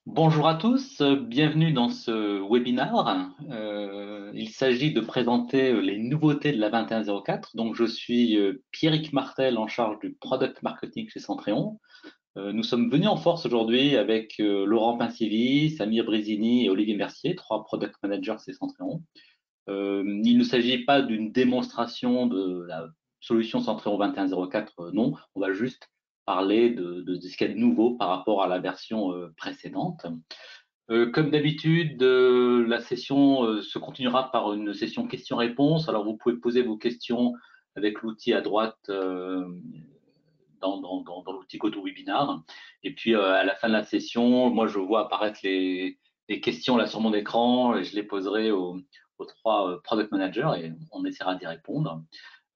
Bonjour à tous, bienvenue dans ce webinaire. Il s'agit de présenter les nouveautés de la 2104. Donc, je suis Pierrick Martel en charge du Product Marketing chez Centréon. Nous sommes venus en force aujourd'hui avec Laurent Pincivi, Samir Brizini et Olivier Mercier, trois Product Managers chez Centréon. Il ne s'agit pas d'une démonstration de la solution Centréon 2104, non. On va juste parler de ce qu'il y a de nouveau par rapport à la version précédente. Comme d'habitude, la session se continuera par une session questions-réponses. Alors, vous pouvez poser vos questions avec l'outil à droite dans l'outil GoToWebinar. Et puis, à la fin de la session, moi, je vois apparaître les questions là sur mon écran et je les poserai aux trois product managers et on essaiera d'y répondre.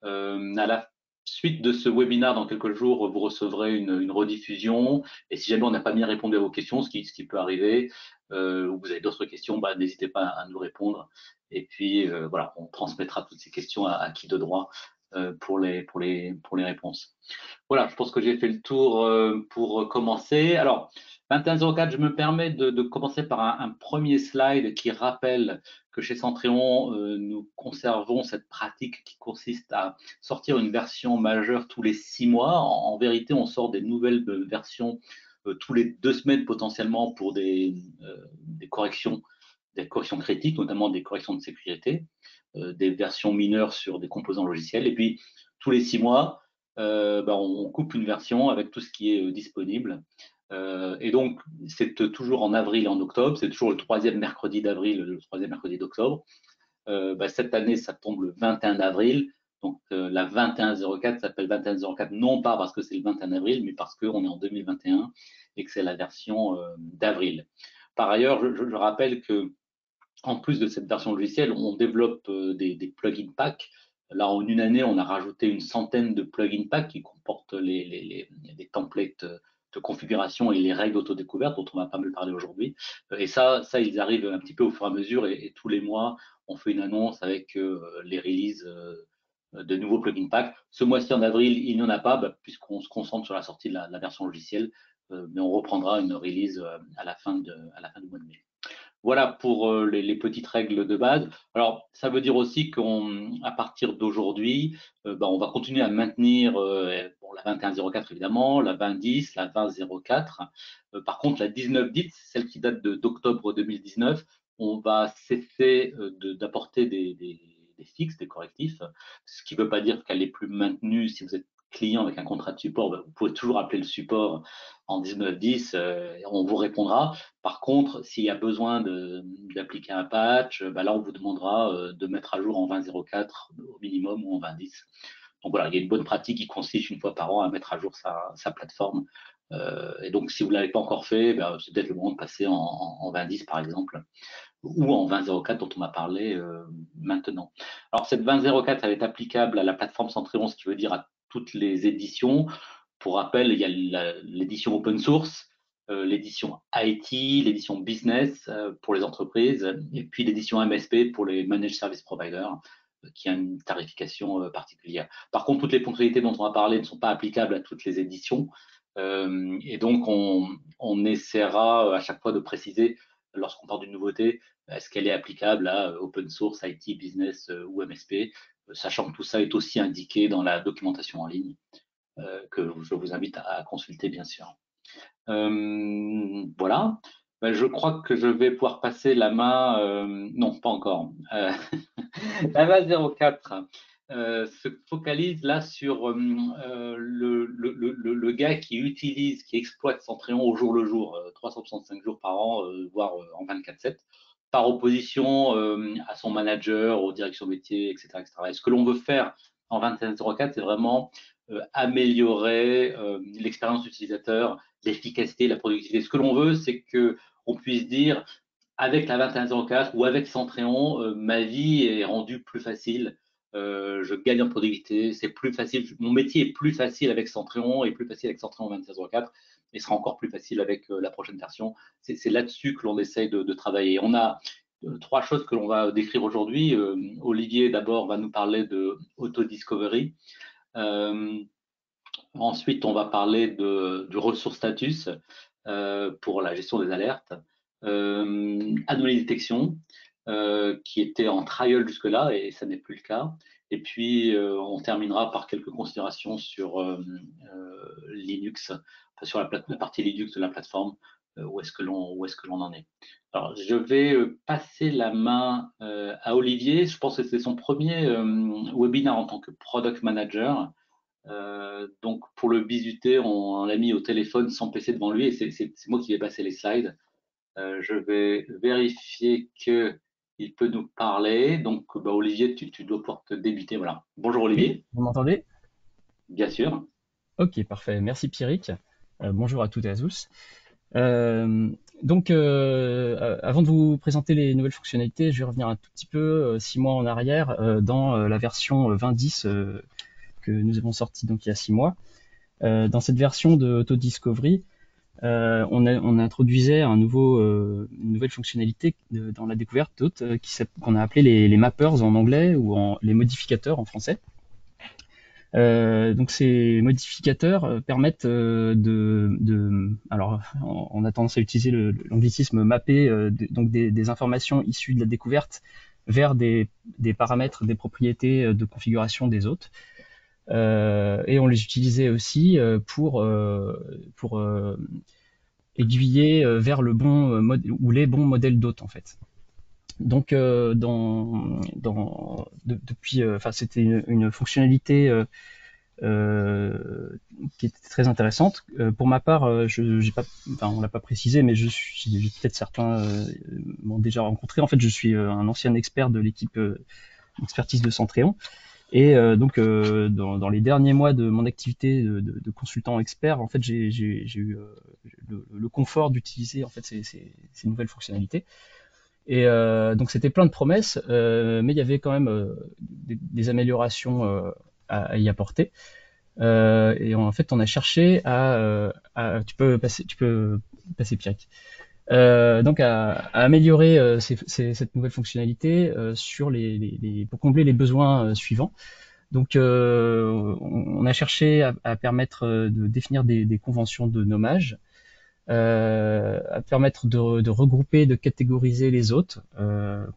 À la suite de ce webinaire, dans quelques jours, vous recevrez une rediffusion. Et si jamais on n'a pas bien répondu à vos questions, ce qui peut arriver, ou vous avez d'autres questions, bah, n'hésitez pas à nous répondre. Et puis, voilà, on transmettra toutes ces questions à qui de droit pour les réponses. Voilà, je pense que j'ai fait le tour pour commencer. Alors, 2104, je me permets de commencer par un premier slide qui rappelle que chez Centréon, nous conservons cette pratique qui consiste à sortir une version majeure tous les 6 mois. En vérité, on sort des nouvelles versions tous les 2 semaines potentiellement pour des corrections critiques, notamment des corrections de sécurité, des versions mineures sur des composants logiciels. Et puis, tous les 6 mois, on coupe une version avec tout ce qui est disponible. Et donc, c'est toujours en avril et en octobre. C'est toujours le troisième mercredi d'avril, le troisième mercredi d'octobre. Cette année, ça tombe le 21 avril. Donc, la 2104 s'appelle 2104, non pas parce que c'est le 21 avril, mais parce qu'on est en 2021 et que c'est la version d'avril. Par ailleurs, je rappelle que en plus de cette version logicielle, on développe des plugin packs. Là, en une année, on a rajouté une centaine de plugin packs qui comportent les templates de configuration et les règles d'autodécouverte dont on va pas mal parler aujourd'hui. Et ça, ils arrivent un petit peu au fur et à mesure et tous les mois, on fait une annonce avec les releases de nouveaux plugin packs. Ce mois-ci, en avril, il n'y en a pas puisqu'on se concentre sur la sortie de la version logicielle, mais on reprendra une release à la fin du mois de mai. Voilà pour les petites règles de base. Alors, ça veut dire aussi qu'à partir d'aujourd'hui, on va continuer à maintenir la 2104 évidemment, la 2010, la 2004. Par contre, la 1910, celle qui date d'octobre 2019, on va cesser d'apporter des fixes, des correctifs, ce qui ne veut pas dire qu'elle n'est plus maintenue si vous êtes client avec un contrat de support. Vous pouvez toujours appeler le support en 1910, on vous répondra. Par contre, s'il y a besoin d'appliquer un patch, là, on vous demandera de mettre à jour en 20.04 au minimum ou en 20.10. Donc voilà, il y a une bonne pratique qui consiste une fois par an à mettre à jour sa plateforme. Et donc, si vous ne l'avez pas encore fait, c'est peut-être le moment de passer en 20.10 par exemple, ou en 20.04 dont on m'a parlé maintenant. Alors, cette 20.04, elle est applicable à la plateforme Centréon, ce qui veut dire à toutes les éditions. Pour rappel, il y a l'édition open source, l'édition IT, l'édition business pour les entreprises, et puis l'édition MSP pour les managed service providers, qui a une tarification particulière. Par contre, toutes les fonctionnalités dont on va parler ne sont pas applicables à toutes les éditions, et donc on essaiera à chaque fois de préciser lorsqu'on parle d'une nouveauté, est-ce qu'elle est applicable à open source, IT, business ou MSP, sachant que tout ça est aussi indiqué dans la documentation en ligne que je vous invite à consulter, bien sûr. Voilà. Je crois que je vais pouvoir passer la main. Non, pas encore. La main 04 se focalise là sur le gars qui utilise, qui exploite Centréon au jour le jour, 365 jours par an, voire en 24/7, par opposition à son manager, aux directions métiers, etc., etc. Et ce que l'on veut faire en 2104, c'est vraiment améliorer l'expérience utilisateur, l'efficacité, la productivité. Ce que l'on veut, c'est qu'on puisse dire avec la 2104 ou avec Centréon, ma vie est rendue plus facile. Je gagne en productivité, c'est plus facile. Mon métier est plus facile avec Centréon et plus facile avec Centréon 2104 et sera encore plus facile avec la prochaine version. C'est là-dessus que l'on essaye de travailler. On a trois choses que l'on va décrire aujourd'hui. Olivier, d'abord, va nous parler de auto-discovery. Ensuite, on va parler du ressource status. pour la gestion des alertes, anomalie détection, qui était en trial jusque-là et ça n'est plus le cas. Et puis, on terminera par quelques considérations sur Linux, enfin, sur la partie Linux de la plateforme, où est-ce que l'on en est. Alors, je vais passer la main à Olivier. Je pense que c'est son premier webinaire en tant que product manager. Donc, pour le bisuter, on l'a mis au téléphone sans PC devant lui et c'est moi qui vais passer les slides. Je vais vérifier qu'il peut nous parler. Donc, bah, Olivier, tu dois pouvoir te débuter. Voilà. Bonjour Oui, Olivier, vous m'entendez? bien sûr. Ok, parfait. Merci Pierrick. Bonjour à toutes et à tous. Euh, donc, avant de vous présenter les nouvelles fonctionnalités, je vais revenir un tout petit peu 6 mois en arrière dans la version 2010 que nous avons sortie donc il y a 6 mois. Dans cette version de Auto Discovery, on introduisait une nouvelle fonctionnalité dans la découverte d'autres qu'on a appelé les mappers en anglais ou les modificateurs en français. Donc ces modificateurs permettent alors on a tendance à utiliser l'anglicisme mapper, donc des informations issues de la découverte vers des paramètres, des propriétés de configuration des hôtes. Et on les utilisait aussi pour aiguiller vers le bon ou les bons modèles d'hôtes en fait. Donc depuis, enfin c'était une fonctionnalité qui était très intéressante. Pour ma part, j'ai pas, enfin, on l'a pas précisé, mais peut-être certains m'ont déjà rencontré. En fait, je suis un ancien expert de l'équipe expertise de Centréon. Et dans les derniers mois de mon activité de consultant expert, en fait, j'ai eu le confort d'utiliser en fait ces nouvelles fonctionnalités. Et donc c'était plein de promesses, mais il y avait quand même des améliorations à y apporter. Et en fait, on a cherché tu peux passer Pierre. Donc à améliorer cette nouvelle fonctionnalité pour combler les besoins suivants. Donc on a cherché à permettre de définir des conventions de nommage, à permettre de regrouper, de catégoriser les hôtes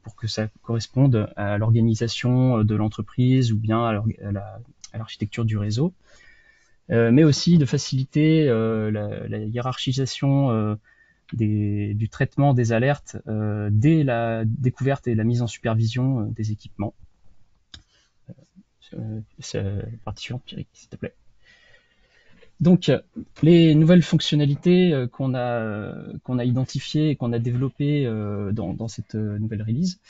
pour que ça corresponde à l'organisation de l'entreprise ou bien à l'architecture du réseau, mais aussi de faciliter la hiérarchisation du traitement des alertes dès la découverte et la mise en supervision des équipements. Partie suivante, Pierrick, s'il te plaît. Donc, les nouvelles fonctionnalités qu'on a identifiées et qu'on a développées dans cette nouvelle release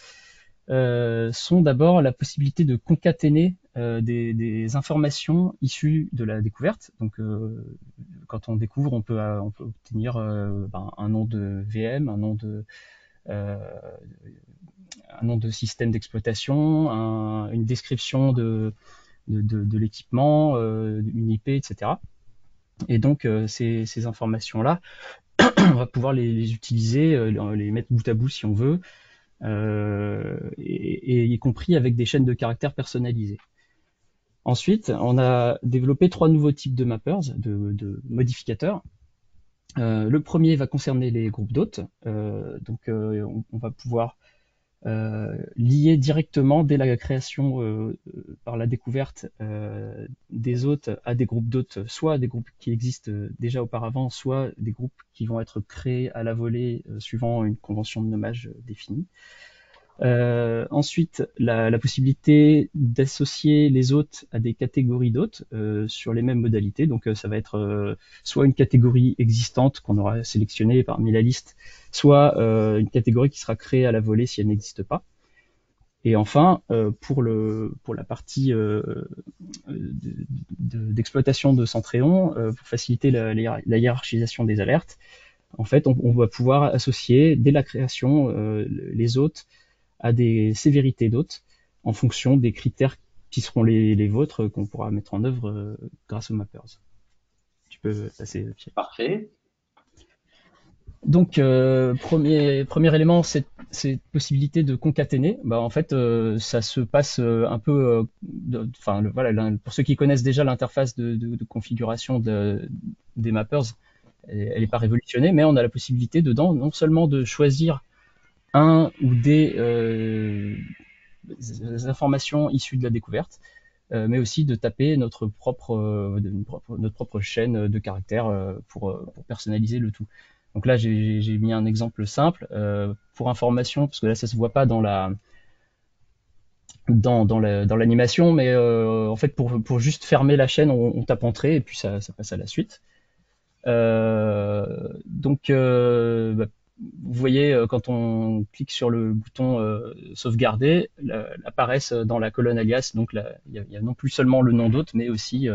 sont d'abord la possibilité de concaténer des informations issues de la découverte. Donc, quand on découvre, on peut obtenir un nom de VM, euh, un nom de système d'exploitation, une description de l'équipement, une IP, etc. Et donc, ces informations-là, on va pouvoir les utiliser, les mettre bout à bout si on veut, et y compris avec des chaînes de caractères personnalisées. Ensuite, on a développé 3 nouveaux types de mappers, de modificateurs. Le premier va concerner les groupes d'hôtes. Donc, on va pouvoir lier directement dès la création par la découverte des hôtes à des groupes d'hôtes, soit des groupes qui existent déjà auparavant, soit des groupes qui vont être créés à la volée suivant une convention de nommage définie. Ensuite, la possibilité d'associer les hôtes à des catégories d'hôtes sur les mêmes modalités. Donc, ça va être soit une catégorie existante qu'on aura sélectionnée parmi la liste, soit une catégorie qui sera créée à la volée si elle n'existe pas. Et enfin, pour la partie d'exploitation de Centréon, pour faciliter la hiérarchisation des alertes, en fait, on va pouvoir associer dès la création les hôtes à des sévérités d'hôtes en fonction des critères qui seront les vôtres qu'on pourra mettre en œuvre grâce aux mappers. Tu peux passer, Pierre. Parfait. Donc, premier élément, cette possibilité de concaténer. Bah, en fait, ça se passe un peu, voilà, pour ceux qui connaissent déjà l'interface de configuration des mappers, elle n'est pas révolutionnée, mais on a la possibilité dedans non seulement de choisir un ou des informations issues de la découverte, mais aussi de taper notre propre chaîne de caractères pour personnaliser le tout. Donc là, j'ai mis un exemple simple pour information, parce que là, ça se voit pas dans l'animation, mais en fait, pour juste fermer la chaîne, on tape entrée et puis ça passe à la suite. Donc, vous voyez, quand on clique sur le bouton sauvegarder, apparaissent dans la colonne alias, donc il y a non plus seulement le nom d'hôte, mais aussi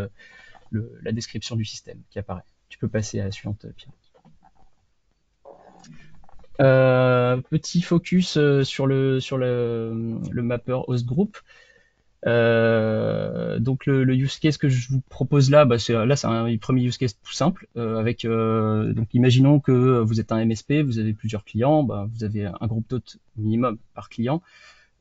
la description du système qui apparaît. Tu peux passer à la suivante, Pierre. Petit focus sur le mapper host group. Donc le use case que je vous propose là, c'est un premier use case tout simple avec donc imaginons que vous êtes un MSP, vous avez plusieurs clients, vous avez un groupe d'hôtes minimum par client.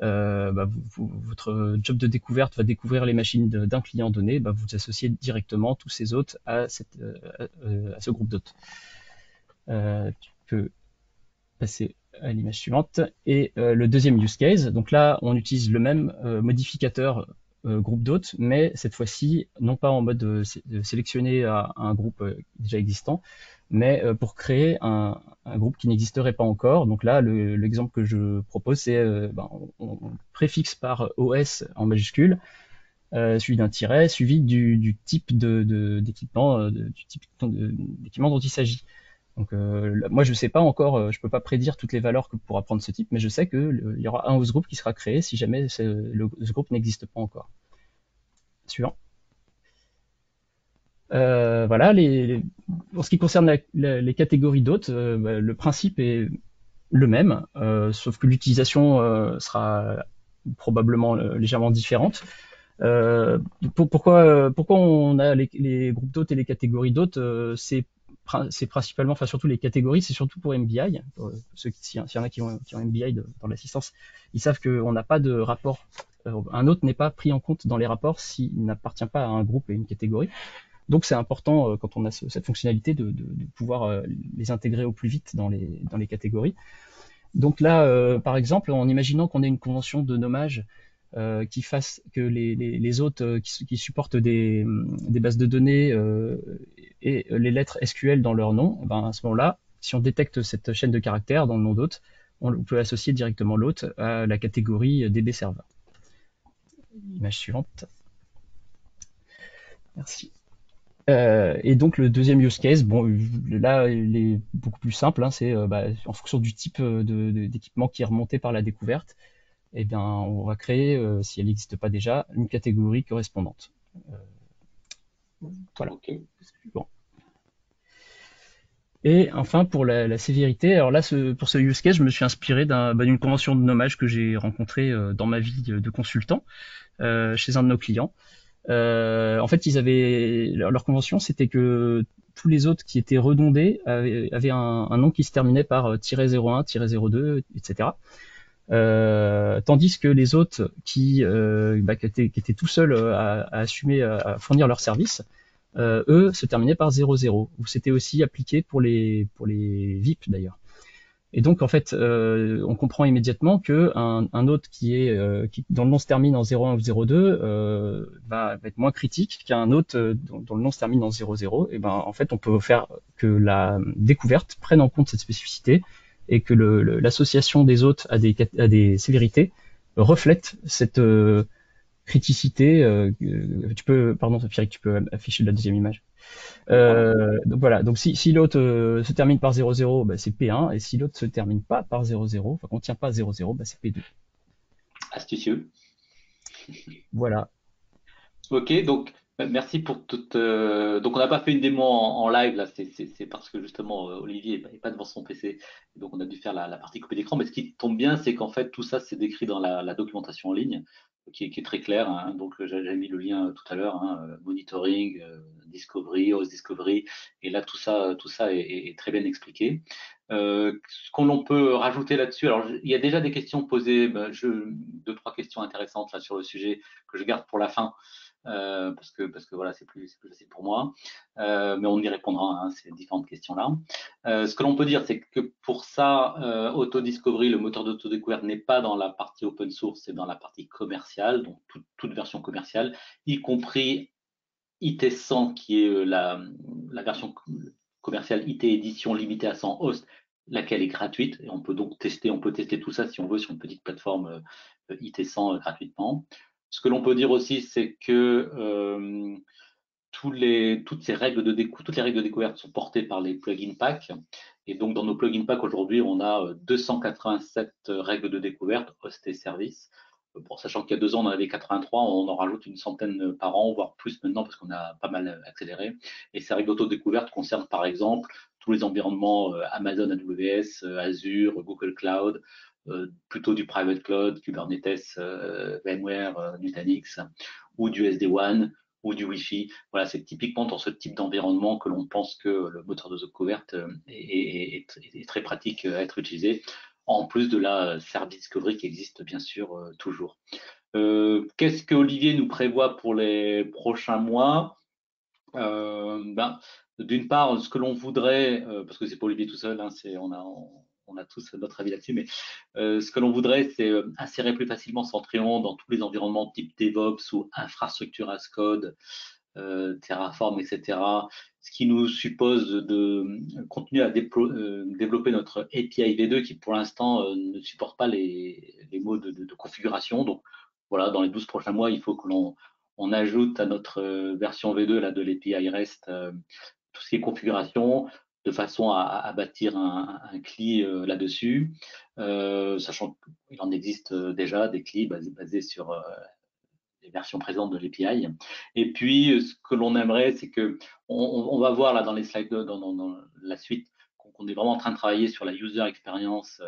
Votre job de découverte va découvrir les machines d'un client donné, vous associez directement tous ces hôtes à ce groupe d'hôtes. Tu peux passer à l'image suivante. Et le deuxième use case, donc là, on utilise le même modificateur groupe d'hôtes, mais cette fois-ci, non pas en mode de sélectionner un groupe déjà existant, mais pour créer un groupe qui n'existerait pas encore. Donc là, l'exemple que je propose, c'est on préfixe par OS en majuscule, suivi d'un tiret, suivi du type d'équipement, du type d'équipement dont il s'agit. Donc moi je sais pas encore, je peux pas prédire toutes les valeurs que pourra prendre ce type, mais je sais que il y aura un host group qui sera créé si jamais le host group n'existe pas encore. Suivant. Voilà, en ce qui concerne les catégories d'hôtes, le principe est le même, sauf que l'utilisation sera probablement légèrement différente. Pourquoi on a les groupes d'hôtes et les catégories d'hôtes c'est principalement, enfin surtout les catégories, c'est surtout pour MBI. S'il y en a qui ont MBI dans l'assistance, ils savent qu'on n'a pas de rapport. Un hôte n'est pas pris en compte dans les rapports s'il n'appartient pas à un groupe et une catégorie. Donc c'est important quand on a cette fonctionnalité de pouvoir les intégrer au plus vite dans les catégories. Donc là, par exemple, en imaginant qu'on ait une convention de nommage qui fasse que les hôtes qui supportent des bases de données et les lettres SQL dans leur nom, à ce moment-là, si on détecte cette chaîne de caractères dans le nom d'hôte, on peut associer directement l'hôte à la catégorie DB server. Image suivante. Merci. Et donc le deuxième use case, là il est beaucoup plus simple, c'est en fonction du type d'équipement qui est remonté par la découverte, eh bien on va créer, si elle n'existe pas déjà, une catégorie correspondante. Voilà. Okay. Bon. Et enfin pour la sévérité, alors là pour ce use case, je me suis inspiré d'une convention de nommage que j'ai rencontrée dans ma vie de consultant chez un de nos clients. En fait, leur convention, c'était que tous les autres qui étaient redondés avaient un nom qui se terminait par -01, -02, etc. Tandis que les autres qui étaient tout seuls à assumer, à fournir leur service, eux se terminaient par 00, ou c'était aussi appliqué pour les VIP d'ailleurs. Et donc en fait, on comprend immédiatement que un hôte qui dont le nom se termine en 01 ou 02 va être moins critique qu'un hôte dont le nom se termine en 00. Et en fait, on peut faire que la découverte prenne en compte cette spécificité et que l'association des hôtes à des sévérités reflète cette criticité. Pardon, Pierrick, tu peux afficher la deuxième image. Donc voilà, donc si l'autre se termine par 00, c'est P1, et si l'autre se termine pas par 00, enfin qu'on tient pas 00, c'est P2. Astucieux. Voilà. Ok, donc merci pour toute. Donc on n'a pas fait une démo en live là, c'est parce que justement Olivier n'est pas devant son PC, donc on a dû faire la partie coupée d'écran. Mais ce qui tombe bien, c'est qu'en fait tout ça c'est décrit dans la documentation en ligne, qui est très claire. Hein. Donc j'ai mis le lien tout à l'heure, monitoring, discovery, host discovery, et là tout ça est très bien expliqué. Ce qu'on peut rajouter là-dessus, alors il y a déjà des questions posées, deux trois questions intéressantes là sur le sujet que je garde pour la fin. parce que voilà, c'est plus facile pour moi. Mais on y répondra à ces différentes questions-là. Ce que l'on peut dire, c'est que pour ça, Autodiscovery, le moteur d'autodécouverte, n'est pas dans la partie open source, c'est dans la partie commerciale, donc toute version commerciale, y compris IT100, qui est la version commerciale IT édition limitée à 100 hosts, laquelle est gratuite. Et on peut donc tester, on peut tester tout ça si on veut sur une petite plateforme IT100 gratuitement. Ce que l'on peut dire aussi, c'est que toutes les règles de toutes les règles de découverte sont portées par les plugin packs. Et donc, dans nos plugin packs aujourd'hui, on a 287 règles de découverte, host et service. Bon, sachant qu'il y a 2 ans, on en avait 83, on en rajoute une centaine par an, voire plus maintenant, parce qu'on a pas mal accéléré. Et ces règles d'autodécouverte concernent par exemple tous les environnements Amazon AWS, Azure, Google Cloud, plutôt du private cloud, Kubernetes, VMware, Nutanix, ou du SD-WAN, ou du Wi-Fi. Voilà, c'est typiquement dans ce type d'environnement que l'on pense que le moteur de découverte est très pratique à être utilisé, en plus de la service discovery qui existe bien sûr toujours. Qu'est-ce que Olivier nous prévoit pour les prochains mois? D'une part, ce que l'on voudrait, parce que c'est pas Olivier tout seul, hein, on a tous notre avis là-dessus, mais ce que l'on voudrait, c'est insérer plus facilement Centrion dans tous les environnements type DevOps ou infrastructure as code, Terraform, etc. Ce qui nous suppose de continuer à développer notre API V2 qui pour l'instant ne supporte pas les modes de configuration. Donc voilà, dans les 12 prochains mois, il faut que on ajoute à notre version V2 là, de l'API REST tout ce qui est configuration de façon à bâtir un CLI là-dessus, sachant qu'il en existe déjà des CLI basés sur les versions présentes de l'API. Et puis, ce que l'on aimerait, c'est que on va voir là dans les slides, dans la suite, qu'on est vraiment en train de travailler sur la user experience,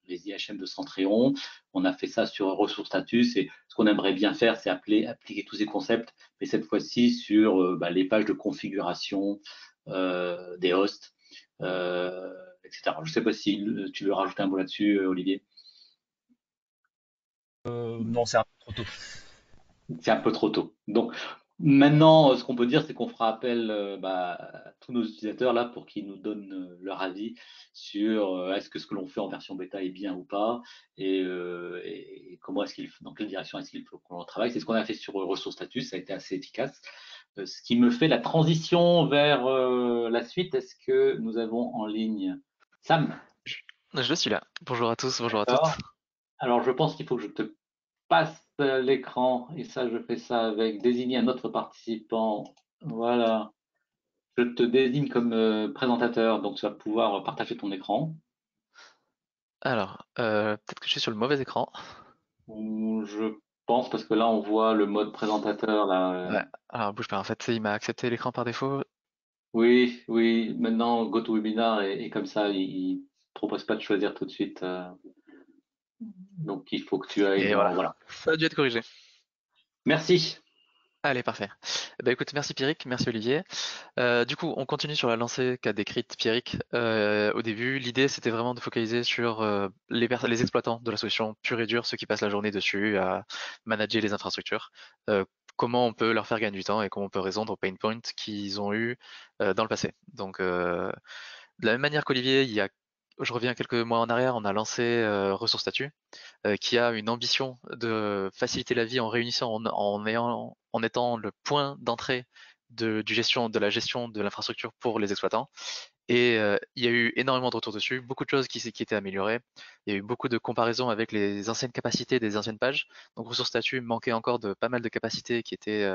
les IHM de Centrion. On a fait ça sur ressources status et ce qu'on aimerait bien faire, c'est appliquer tous ces concepts, mais cette fois-ci sur les pages de configuration des hosts, etc. Je ne sais pas si tu veux rajouter un mot là-dessus, Olivier. Non, c'est un peu trop tôt. C'est un peu trop tôt. Donc maintenant, ce qu'on peut dire, c'est qu'on fera appel à tous nos utilisateurs là pour qu'ils nous donnent leur avis sur est-ce que ce que l'on fait en version bêta est bien ou pas et comment est-ce dans quelle direction est-ce qu'il faut qu'on travaille. C'est ce qu'on a fait sur Ressources Status, ça a été assez efficace. Ce qui me fait la transition vers la suite. Est-ce que nous avons en ligne Sam? Je suis là. Bonjour à tous, bonjour à toutes. D'accord. Alors je pense qu'il faut que je te passe l'écran et ça, je fais ça avec désigner un autre participant. Voilà. Je te désigne comme présentateur, donc tu vas pouvoir partager ton écran. Alors, peut-être que je suis sur le mauvais écran. Ou je pense parce que là, on voit le mode présentateur là. Ouais, alors bouge pas, en fait, il m'a accepté l'écran par défaut. Oui, oui. Maintenant, GoToWebinar est comme ça. Il propose pas de choisir tout de suite. Donc, il faut que tu ailles Et dans. voilà, Voilà. ça a dû être corrigé. Merci. Allez, parfait. Bah écoute, merci Pierrick, merci Olivier. Du coup, on continue sur la lancée qu'a décrite Pierrick au début. L'idée, c'était vraiment de focaliser sur les exploitants de la solution pure et dure, ceux qui passent la journée dessus à manager les infrastructures. Comment on peut leur faire gagner du temps et comment on peut résoudre aux pain points qu'ils ont eu dans le passé. Donc, de la même manière qu'Olivier, je reviens quelques mois en arrière, on a lancé Ressources Statut, qui a une ambition de faciliter la vie en réunissant, en étant le point d'entrée de la gestion de l'infrastructure pour les exploitants. Et il y a eu énormément de retours dessus, beaucoup de choses qui étaient améliorées. Il y a eu beaucoup de comparaisons avec les anciennes capacités des anciennes pages. Donc Ressources Statut manquait encore de pas mal de capacités qui étaient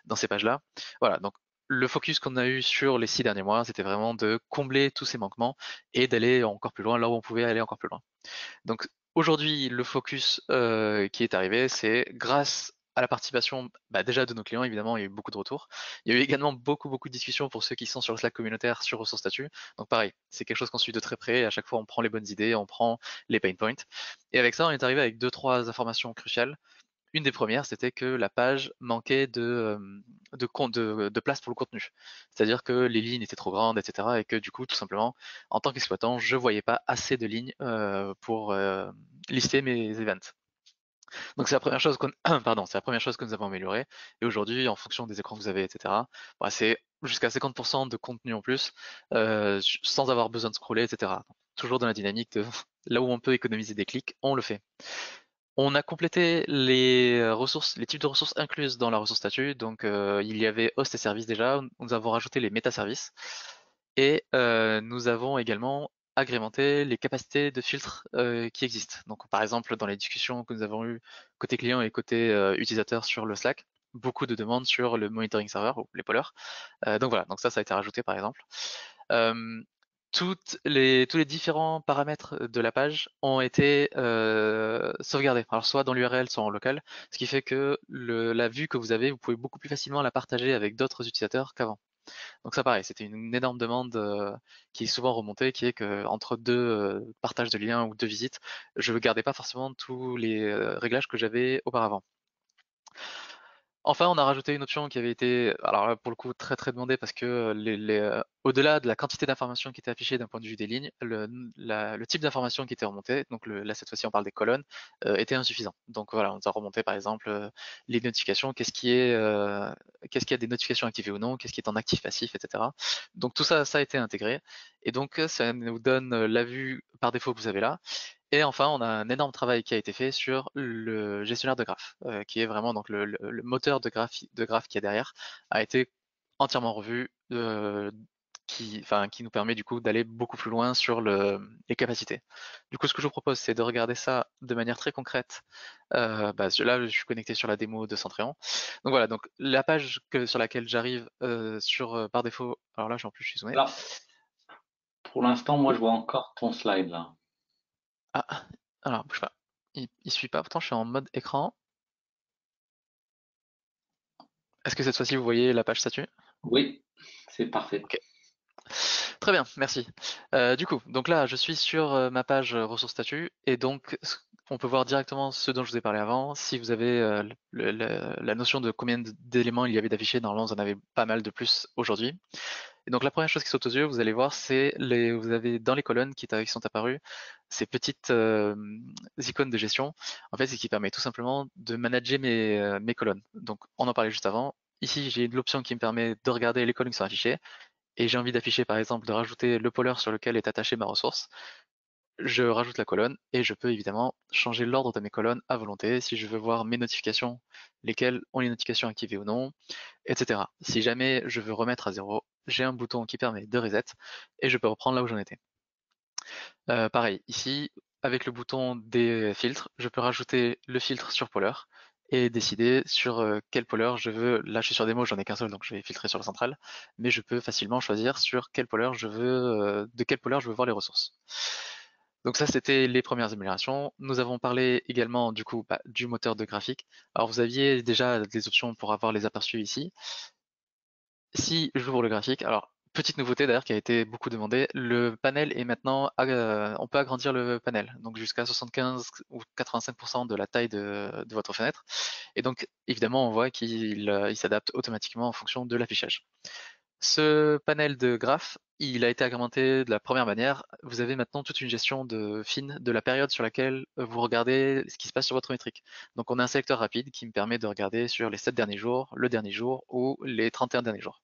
dans ces pages-là. Voilà, donc le focus qu'on a eu sur les 6 derniers mois, c'était vraiment de combler tous ces manquements et d'aller encore plus loin là où on pouvait aller encore plus loin. Donc aujourd'hui, le focus qui est arrivé, c'est grâce à la participation déjà de nos clients, évidemment, il y a eu beaucoup de retours. Il y a eu également beaucoup de discussions pour ceux qui sont sur le Slack communautaire sur Ressources Statut. Donc pareil, c'est quelque chose qu'on suit de très près. Et à chaque fois, on prend les bonnes idées, on prend les pain points. Et avec ça, on est arrivé avec 2-3 informations cruciales. Une des premières, c'était que la page manquait de place pour le contenu. C'est-à-dire que les lignes étaient trop grandes, etc. Et que du coup, tout simplement, en tant qu'exploitant, je voyais pas assez de lignes pour lister mes events. Donc c'est la première chose qu'on pardon, c'est la première chose que nous avons améliorée. Et aujourd'hui, en fonction des écrans que vous avez, etc., bah, c'est jusqu'à 50% de contenu en plus, sans avoir besoin de scroller, etc. Donc, toujours dans la dynamique de là où on peut économiser des clics, on le fait. On a complété les ressources, les types de ressources incluses dans la ressource statut. Donc il y avait host et service déjà. Nous avons rajouté les métaservices et nous avons également agrémenté les capacités de filtre qui existent. Donc par exemple dans les discussions que nous avons eues côté client et côté utilisateur sur le Slack, beaucoup de demandes sur le monitoring server ou les polars. Donc voilà, donc ça a été rajouté par exemple. Euh, tous les différents paramètres de la page ont été sauvegardés. Alors soit dans l'URL, soit en local, ce qui fait que la vue que vous avez, vous pouvez beaucoup plus facilement la partager avec d'autres utilisateurs qu'avant. Donc ça pareil, c'était une énorme demande qui est souvent remontée, qui est que entre deux partages de liens ou deux visites, je ne gardais pas forcément tous les réglages que j'avais auparavant. Enfin, on a rajouté une option qui avait été, alors là, pour le coup, très très demandée parce que au-delà de la quantité d'informations qui étaient affichées d'un point de vue des lignes, le type d'information qui était remonté, donc là cette fois-ci on parle des colonnes, était insuffisant. Donc voilà, on nous a remonté par exemple les notifications, qu'est-ce qu'il y a des notifications activées ou non, qu'est-ce qui est en actif passif, etc. Donc tout ça, ça a été intégré. Et donc ça nous donne la vue par défaut que vous avez là. Et enfin, on a un énorme travail qui a été fait sur le gestionnaire de graphes, qui est vraiment donc le moteur de graphe qu'il y a derrière, a été entièrement revu, qui nous permet du coup d'aller beaucoup plus loin sur les capacités. Du coup, ce que je vous propose, c'est de regarder ça de manière très concrète. Là, je suis connecté sur la démo de Centréon. Donc voilà, donc la page sur laquelle j'arrive par défaut. Alors là, en plus, je suis zoomé. Alors, pour l'instant, moi, Oui. je vois encore ton slide là. Ah, alors bouge pas. Il suit pas. Pourtant, je suis en mode écran. Est-ce que cette fois-ci, vous voyez la page statut? Oui, c'est parfait. Ok. Très bien, merci. Du coup, donc là, je suis sur ma page ressources statut et donc on peut voir directement ce dont je vous ai parlé avant. Si vous avez la notion de combien d'éléments il y avait d'affichés, normalement vous en avez pas mal de plus aujourd'hui. Et donc la première chose qui saute aux yeux, vous allez voir, vous avez dans les colonnes qui sont apparues ces petites icônes de gestion. En fait, c'est ce qui permet tout simplement de manager mes colonnes. Donc on en parlait juste avant. Ici, j'ai l'option qui me permet de regarder les colonnes qui sont affichées et j'ai envie d'afficher par exemple de rajouter le poller sur lequel est attachée ma ressource, je rajoute la colonne et je peux évidemment changer l'ordre de mes colonnes à volonté si je veux voir mes notifications, lesquelles ont les notifications activées ou non, etc. Si jamais je veux remettre à zéro, j'ai un bouton qui permet de reset et je peux reprendre là où j'en étais. Pareil, ici, avec le bouton des filtres, je peux rajouter le filtre sur poller et décider sur quel poller je veux. Là, je suis sur démo, j'en ai qu'un seul, donc je vais filtrer sur le central, mais je peux facilement choisir sur quel poller de quel poller je veux voir les ressources. Donc ça, c'était les premières améliorations. Nous avons parlé également du coup du moteur de graphique. Alors vous aviez déjà des options pour avoir les aperçus ici. Si j'ouvre le graphique, alors petite nouveauté d'ailleurs qui a été beaucoup demandée, le panel est maintenant, on peut agrandir le panel, donc jusqu'à 75 ou 85% de la taille de votre fenêtre. Et donc évidemment on voit qu'il s'adapte automatiquement en fonction de l'affichage. Ce panel de graphes, il a été agrémenté de la première manière. Vous avez maintenant toute une gestion fine de la période sur laquelle vous regardez ce qui se passe sur votre métrique. Donc on a un sélecteur rapide qui me permet de regarder sur les 7 derniers jours, le dernier jour ou les 31 derniers jours.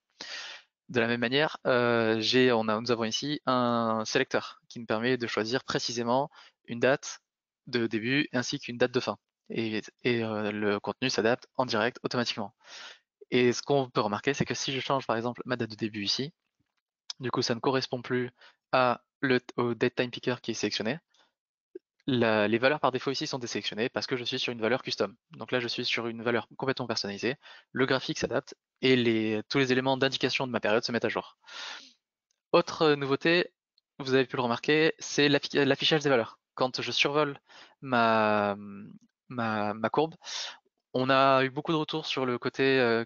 De la même manière, nous avons ici un sélecteur qui me permet de choisir précisément une date de début ainsi qu'une date de fin. Et le contenu s'adapte en direct automatiquement. Et ce qu'on peut remarquer, c'est que si je change par exemple ma date de début ici, du coup ça ne correspond plus au date time picker qui est sélectionné. Les valeurs par défaut ici sont désélectionnées parce que je suis sur une valeur custom. Donc là je suis sur une valeur complètement personnalisée, le graphique s'adapte et tous les éléments d'indication de ma période se mettent à jour. Autre nouveauté, vous avez pu le remarquer, c'est l'affichage des valeurs. Quand je survole ma courbe, on a eu beaucoup de retours sur le côté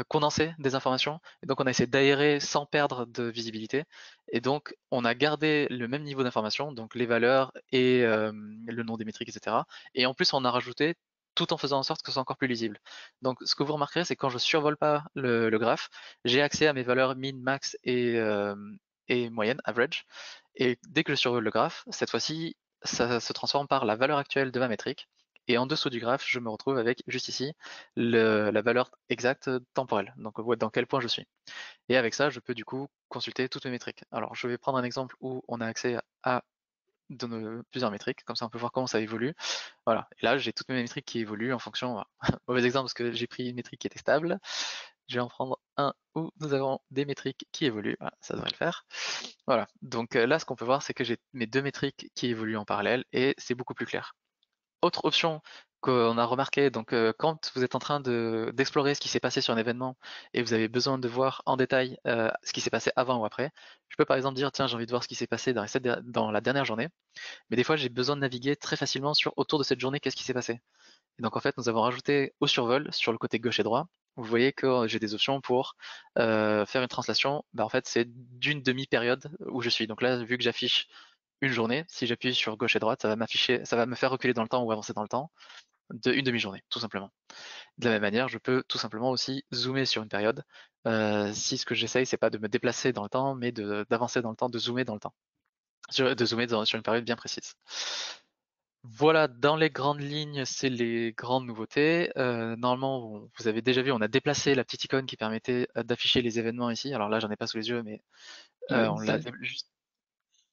condensé des informations. Et donc on a essayé d'aérer sans perdre de visibilité. Et donc on a gardé le même niveau d'information, donc les valeurs et le nom des métriques, etc. Et en plus on a rajouté tout en faisant en sorte que ce soit encore plus lisible. Donc ce que vous remarquerez, c'est que quand je survole pas le graphe, j'ai accès à mes valeurs min, max et moyenne, average. Et dès que je survole le graphe, cette fois-ci, ça se transforme par la valeur actuelle de ma métrique Et en dessous du graphe, je me retrouve avec, juste ici, la valeur exacte temporelle, donc dans quel point je suis. Et avec ça, je peux du coup consulter toutes mes métriques. Alors, je vais prendre un exemple où on a accès à plusieurs métriques, comme ça on peut voir comment ça évolue. Voilà, et là j'ai toutes mes métriques qui évoluent en fonction, voilà. Mauvais exemple parce que j'ai pris une métrique qui était stable, je vais en prendre un où nous avons des métriques qui évoluent, voilà, ça devrait le faire. Voilà, donc là ce qu'on peut voir c'est que j'ai mes deux métriques qui évoluent en parallèle et c'est beaucoup plus clair. Autre option qu'on a remarqué, donc quand vous êtes en train d'explorer ce qui s'est passé sur un événement et vous avez besoin de voir en détail ce qui s'est passé avant ou après, je peux par exemple dire tiens j'ai envie de voir ce qui s'est passé dans la dernière journée, mais des fois j'ai besoin de naviguer très facilement sur autour de cette journée qu'est-ce qui s'est passé. Et donc en fait nous avons rajouté au survol sur le côté gauche et droit, vous voyez que j'ai des options pour faire une translation, bah, en fait c'est d'une demi-période où je suis. Donc là vu que j'affiche une journée, si j'appuie sur gauche et droite, ça va m'afficher, ça va me faire reculer dans le temps ou avancer dans le temps de une demi-journée, tout simplement. De la même manière, je peux tout simplement aussi zoomer sur une période. Si ce que j'essaye, c'est pas de me déplacer dans le temps, mais d'avancer dans le temps, de zoomer dans le temps, de zoomer sur une période bien précise. Voilà, dans les grandes lignes, c'est les grandes nouveautés. Normalement, vous avez déjà vu, on a déplacé la petite icône qui permettait d'afficher les événements ici. Alors là, j'en ai pas sous les yeux, mais on l'a juste.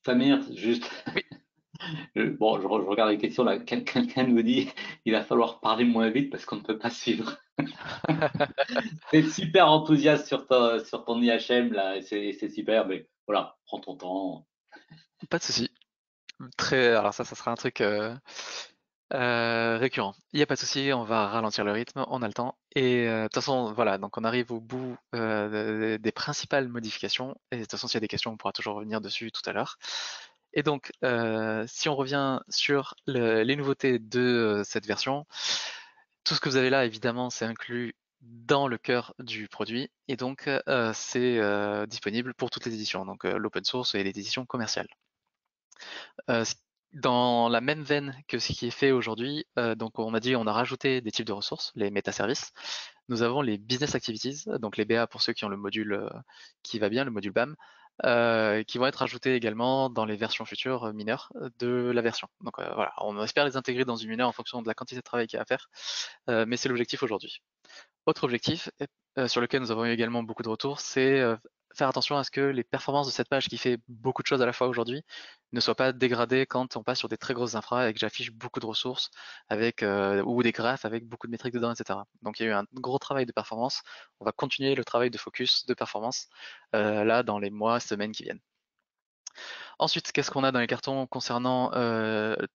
Samir, juste, Oui, bon, je regarde les questions là. Quelqu'un nous dit il va falloir parler moins vite parce qu'on ne peut pas suivre. C'est super enthousiaste sur ton IHM là, et c'est super, mais voilà, prends ton temps. pas de souci. Alors ça sera un truc récurrent. Il n'y a pas de souci, on va ralentir le rythme, on a le temps. Et de toute façon, voilà, donc on arrive au bout des principales modifications. Et de toute façon, s'il y a des questions, on pourra toujours revenir dessus tout à l'heure. Et donc, si on revient sur les nouveautés de cette version, tout ce que vous avez là, évidemment, c'est inclus dans le cœur du produit. Et donc, c'est disponible pour toutes les éditions, donc l'open source et les éditions commerciales. Euh, dans la même veine que ce qui est fait aujourd'hui, donc on a dit on a rajouté des types de ressources, les métaservices. Nous avons les business activities, donc les BA pour ceux qui ont le module qui va bien, le module BAM, qui vont être ajoutés également dans les versions futures mineures de la version. Donc voilà, on espère les intégrer dans une mineure en fonction de la quantité de travail qu'il y a à faire, mais c'est l'objectif aujourd'hui. Autre objectif sur lequel nous avons eu également beaucoup de retours, c'est faire attention à ce que les performances de cette page qui fait beaucoup de choses à la fois aujourd'hui ne soient pas dégradées quand on passe sur des très grosses infras et que j'affiche beaucoup de ressources avec ou des graphes avec beaucoup de métriques dedans, etc. Donc il y a eu un gros travail de performance. On va continuer le travail de focus de performance là dans les mois, semaines qui viennent. Ensuite, qu'est-ce qu'on a dans les cartons concernant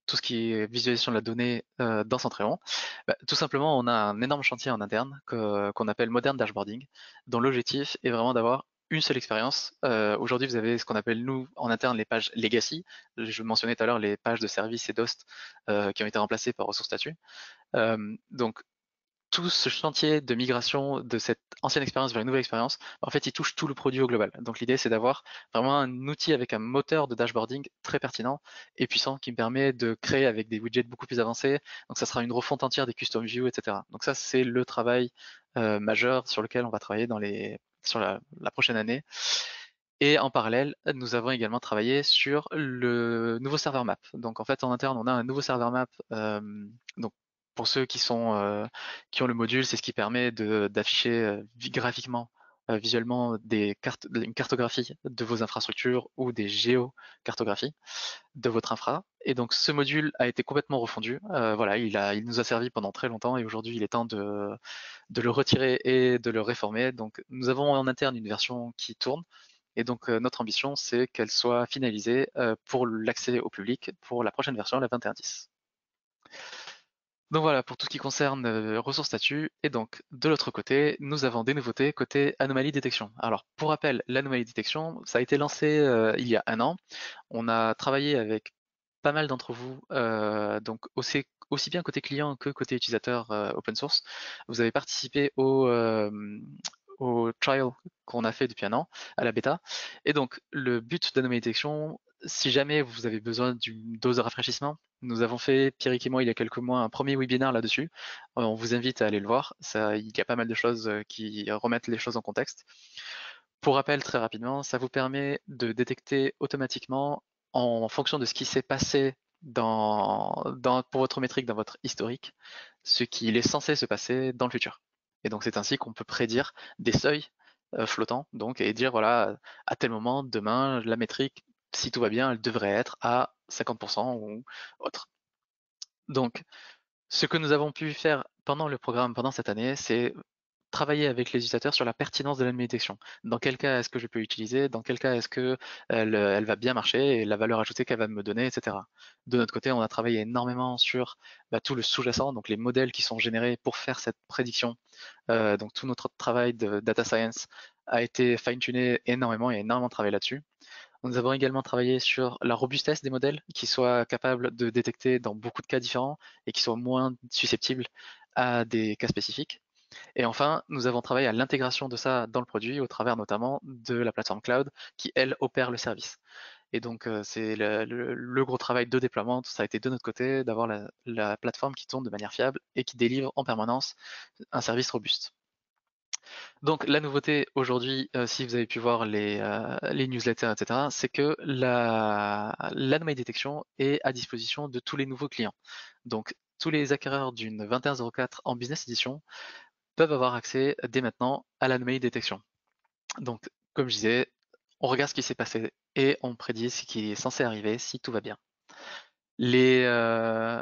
tout ce qui est visualisation de la donnée dans Centréon? Bah, tout simplement, on a un énorme chantier en interne qu'on appelle Modern Dashboarding, dont l'objectif est vraiment d'avoir une seule expérience. Aujourd'hui, vous avez ce qu'on appelle, nous, en interne, les pages legacy. Je mentionnais tout à l'heure les pages de service et d'host qui ont été remplacées par ressources statut. Donc, tout ce chantier de migration de cette ancienne expérience vers une nouvelle expérience, en fait, il touche tout le produit au global. Donc l'idée, c'est d'avoir vraiment un outil avec un moteur de dashboarding très pertinent et puissant qui me permet de créer avec des widgets beaucoup plus avancés. Donc ça sera une refonte entière des custom views, etc. Donc ça, c'est le travail majeur sur lequel on va travailler sur la prochaine année. Et en parallèle, nous avons également travaillé sur le nouveau serveur map. Donc en fait, en interne, on a un nouveau serveur map. Donc pour ceux qui ont le module, c'est ce qui permet d'afficher graphiquement, visuellement une cartographie de vos infrastructures ou des géocartographies de votre infra. Et donc ce module a été complètement refondu. Voilà, il nous a servi pendant très longtemps et aujourd'hui il est temps de le retirer et de le réformer. Donc nous avons en interne une version qui tourne. Et donc notre ambition, c'est qu'elle soit finalisée pour l'accès au public pour la prochaine version, la 21.10. Donc voilà, pour tout ce qui concerne ressources statut. Et donc, de l'autre côté, nous avons des nouveautés côté anomalie détection. Alors, pour rappel, l'anomalie détection, ça a été lancé il y a un an. On a travaillé avec pas mal d'entre vous, donc aussi bien côté client que côté utilisateur open source. Vous avez participé au trial qu'on a fait depuis un an, à la bêta. Et donc, le but d'anomalie détection, si jamais vous avez besoin d'une dose de rafraîchissement, nous avons fait, Pierrick et moi, il y a quelques mois, un premier webinaire là-dessus. On vous invite à aller le voir. Il y a pas mal de choses qui remettent les choses en contexte. Pour rappel, très rapidement, ça vous permet de détecter automatiquement, en fonction de ce qui s'est passé pour votre métrique, dans votre historique, ce qu'il est censé se passer dans le futur. Et donc c'est ainsi qu'on peut prédire des seuils flottants, donc, et dire voilà, à tel moment, demain, la métrique, si tout va bien, elle devrait être à 50% ou autre. Donc, ce que nous avons pu faire pendant le programme, pendant cette année, c'est travailler avec les utilisateurs sur la pertinence de l'anomalie détection. Dans quel cas est-ce que je peux l'utiliser? Dans quel cas est-ce que elle va bien marcher et la valeur ajoutée qu'elle va me donner, etc. De notre côté, on a travaillé énormément sur tout le sous-jacent, donc les modèles qui sont générés pour faire cette prédiction. Donc tout notre travail de data science a été fine-tuné énormément, il y a énormément de travail là-dessus. Nous avons également travaillé sur la robustesse des modèles, qui soient capables de détecter dans beaucoup de cas différents et qui soient moins susceptibles à des cas spécifiques. Et enfin, nous avons travaillé à l'intégration de ça dans le produit au travers notamment de la plateforme cloud qui, elle, opère le service. Et donc, c'est le gros travail de déploiement, ça a été de notre côté d'avoir la plateforme qui tourne de manière fiable et qui délivre en permanence un service robuste. Donc la nouveauté aujourd'hui, si vous avez pu voir les newsletters, etc., c'est que l'anomalie détection est à disposition de tous les nouveaux clients. Donc tous les acquéreurs d'une 2104 en business edition peuvent avoir accès dès maintenant à l'anomalie détection. Donc comme je disais, on regarde ce qui s'est passé et on prédit ce qui est censé arriver si tout va bien. L'idée,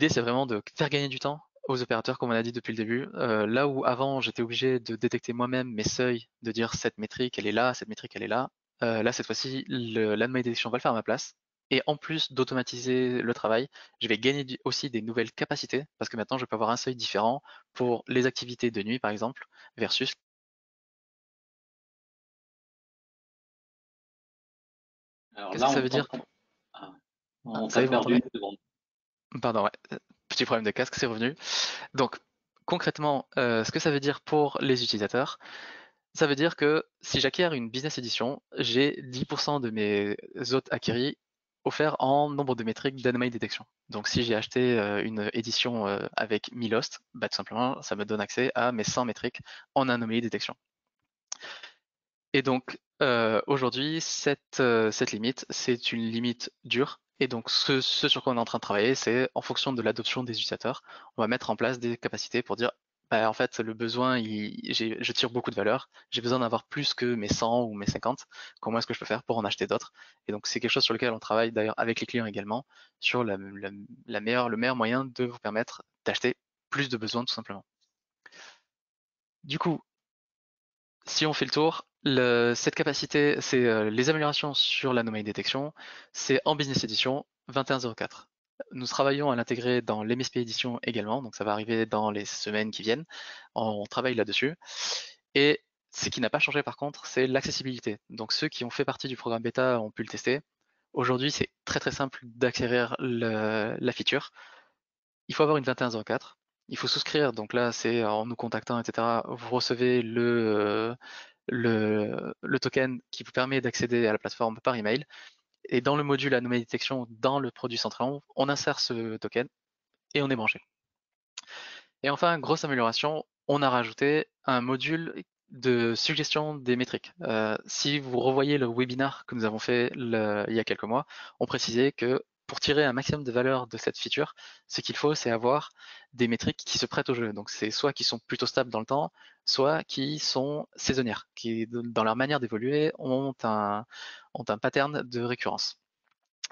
c'est vraiment de faire gagner du temps aux opérateurs, comme on a dit depuis le début. Là où avant, j'étais obligé de détecter moi-même mes seuils, de dire cette métrique, elle est là, cette métrique, elle est là. Là, cette fois-ci, l'anomalie détection va le faire à ma place. Et en plus d'automatiser le travail, je vais gagner aussi des nouvelles capacités, parce que maintenant, je peux avoir un seuil différent pour les activités de nuit, par exemple, versus... Alors Qu'est-ce là, que ça on veut dire? t'entend. Ah, Ah, on ça y t'a est, vous perdu m'entendez? une seconde. Pardon, ouais. Petit problème de casque, c'est revenu. Donc, concrètement, ce que ça veut dire pour les utilisateurs, ça veut dire que si j'acquiers une business edition, j'ai 10% de mes hôtes acquis offerts en nombre de métriques d'anomalie détection. Donc si j'ai acheté une édition avec 1000 hosts, tout simplement, ça me donne accès à mes 100 métriques en anomalie détection. Et donc aujourd'hui, cette limite, c'est une limite dure. Et donc ce sur quoi on est en train de travailler, c'est en fonction de l'adoption des utilisateurs, on va mettre en place des capacités pour dire, en fait, le besoin, je tire beaucoup de valeur, j'ai besoin d'avoir plus que mes 100 ou mes 50, comment est-ce que je peux faire pour en acheter d'autres? Et donc c'est quelque chose sur lequel on travaille d'ailleurs avec les clients également, sur le meilleur moyen de vous permettre d'acheter plus de besoins tout simplement. Du coup, si on fait le tour, cette capacité, c'est les améliorations sur l'anomalie détection, c'est en Business Edition 21.04. Nous travaillons à l'intégrer dans l'MSP Edition également, donc ça va arriver dans les semaines qui viennent. On travaille là-dessus. Et ce qui n'a pas changé par contre, c'est l'accessibilité. Donc ceux qui ont fait partie du programme bêta ont pu le tester. Aujourd'hui, c'est très très simple d'acquérir la feature. Il faut avoir une 21.04. Il faut souscrire, donc là c'est en nous contactant, etc. Vous recevez le token qui vous permet d'accéder à la plateforme par email. Et dans le module anomalie détection, dans le produit central, on insère ce token et on est branché. Et enfin, grosse amélioration, on a rajouté un module de suggestion des métriques. Si vous revoyez le webinar que nous avons fait il y a quelques mois, on précisait que pour tirer un maximum de valeur de cette feature, ce qu'il faut, c'est avoir des métriques qui se prêtent au jeu. Donc c'est soit qui sont plutôt stables dans le temps, soit qui sont saisonnières, qui dans leur manière d'évoluer ont un pattern de récurrence.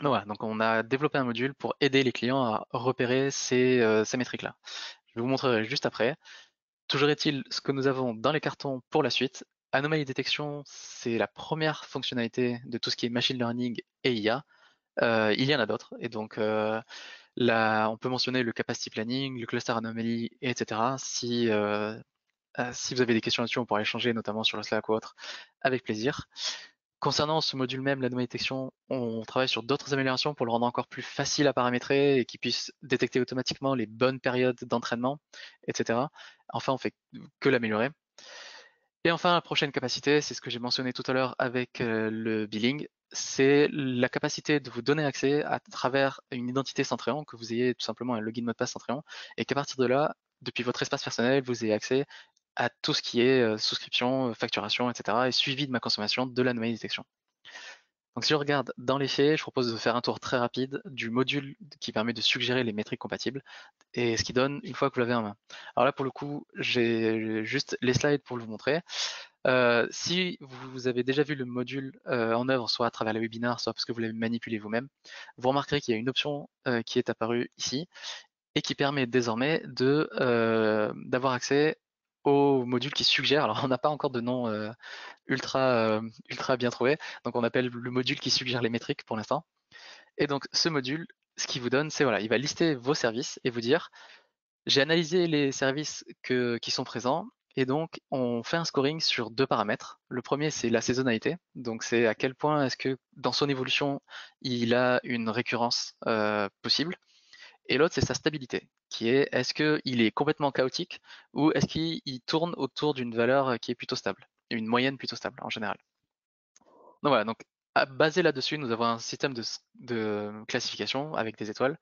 Donc voilà, donc on a développé un module pour aider les clients à repérer ces métriques-là. Je vous montrerai juste après. Toujours est-il, ce que nous avons dans les cartons pour la suite, anomalie détection, c'est la première fonctionnalité de tout ce qui est machine learning et IA. Il y en a d'autres, et donc là, on peut mentionner le capacity planning, le cluster anomaly, etc. Si vous avez des questions là-dessus, on pourra échanger, notamment sur le Slack ou autre, avec plaisir. Concernant ce module même, l'anomalie détection, on travaille sur d'autres améliorations pour le rendre encore plus facile à paramétrer et qu'il puisse détecter automatiquement les bonnes périodes d'entraînement, etc. Enfin, on fait que l'améliorer. Et enfin, la prochaine capacité, c'est ce que j'ai mentionné tout à l'heure avec le billing, c'est la capacité de vous donner accès à travers une identité Centréon, que vous ayez tout simplement un login mot de passe Centréon, et qu'à partir de là, depuis votre espace personnel, vous ayez accès à tout ce qui est souscription, facturation, etc., et suivi de ma consommation de l'anomalie détection. Donc si on regarde dans les faits, je propose de faire un tour très rapide du module qui permet de suggérer les métriques compatibles et ce qui donne une fois que vous l'avez en main. Alors là, pour le coup, j'ai juste les slides pour vous montrer. Si vous avez déjà vu le module en œuvre, soit à travers les webinaires, soit parce que vous l'avez manipulé vous-même, vous remarquerez qu'il y a une option qui est apparue ici et qui permet désormais d'avoir accès au module qui suggère. Alors on n'a pas encore de nom ultra bien trouvé, donc on appelle le module qui suggère les métriques pour l'instant. Et donc ce module, ce qu'il vous donne, c'est voilà, il va lister vos services et vous dire j'ai analysé les services qui sont présents et donc on fait un scoring sur deux paramètres. Le premier, c'est la saisonnalité, donc c'est à quel point est-ce que dans son évolution, il a une récurrence possible. Et l'autre, c'est sa stabilité, qui est est-ce qu'il est complètement chaotique ou est-ce qu'il tourne autour d'une valeur qui est plutôt stable, une moyenne plutôt stable en général. Donc voilà, donc basé là-dessus, nous avons un système de classification avec des étoiles.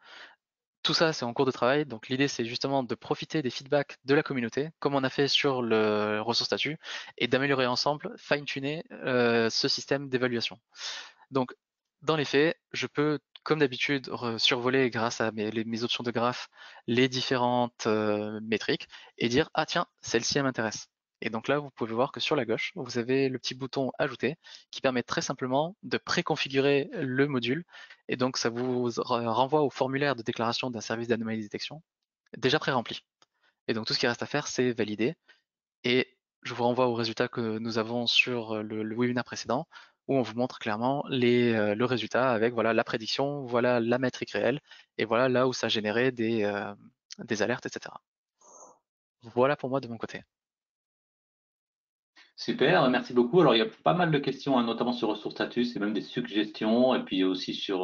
Tout ça, c'est en cours de travail. Donc l'idée, c'est justement de profiter des feedbacks de la communauté, comme on a fait sur le ressource statut, et d'améliorer ensemble, fine-tuner ce système d'évaluation. Donc, dans les faits, je peux, comme d'habitude, survoler grâce à mes options de graphe les différentes métriques et dire, ah tiens, celle-ci, elle m'intéresse. Et donc là, vous pouvez voir que sur la gauche, vous avez le petit bouton Ajouter qui permet très simplement de préconfigurer le module. Et donc, ça vous renvoie au formulaire de déclaration d'un service d'anomalie détection déjà pré-rempli. Et donc, tout ce qui reste à faire, c'est valider. Et je vous renvoie au résultat que nous avons sur le webinaire précédent, où on vous montre clairement le résultat avec voilà la prédiction, voilà la métrique réelle, et voilà là où ça générait des alertes, etc. Voilà pour moi de mon côté. Super, merci beaucoup. Alors, il y a pas mal de questions, hein, notamment sur Ressources Status et même des suggestions, et puis aussi sur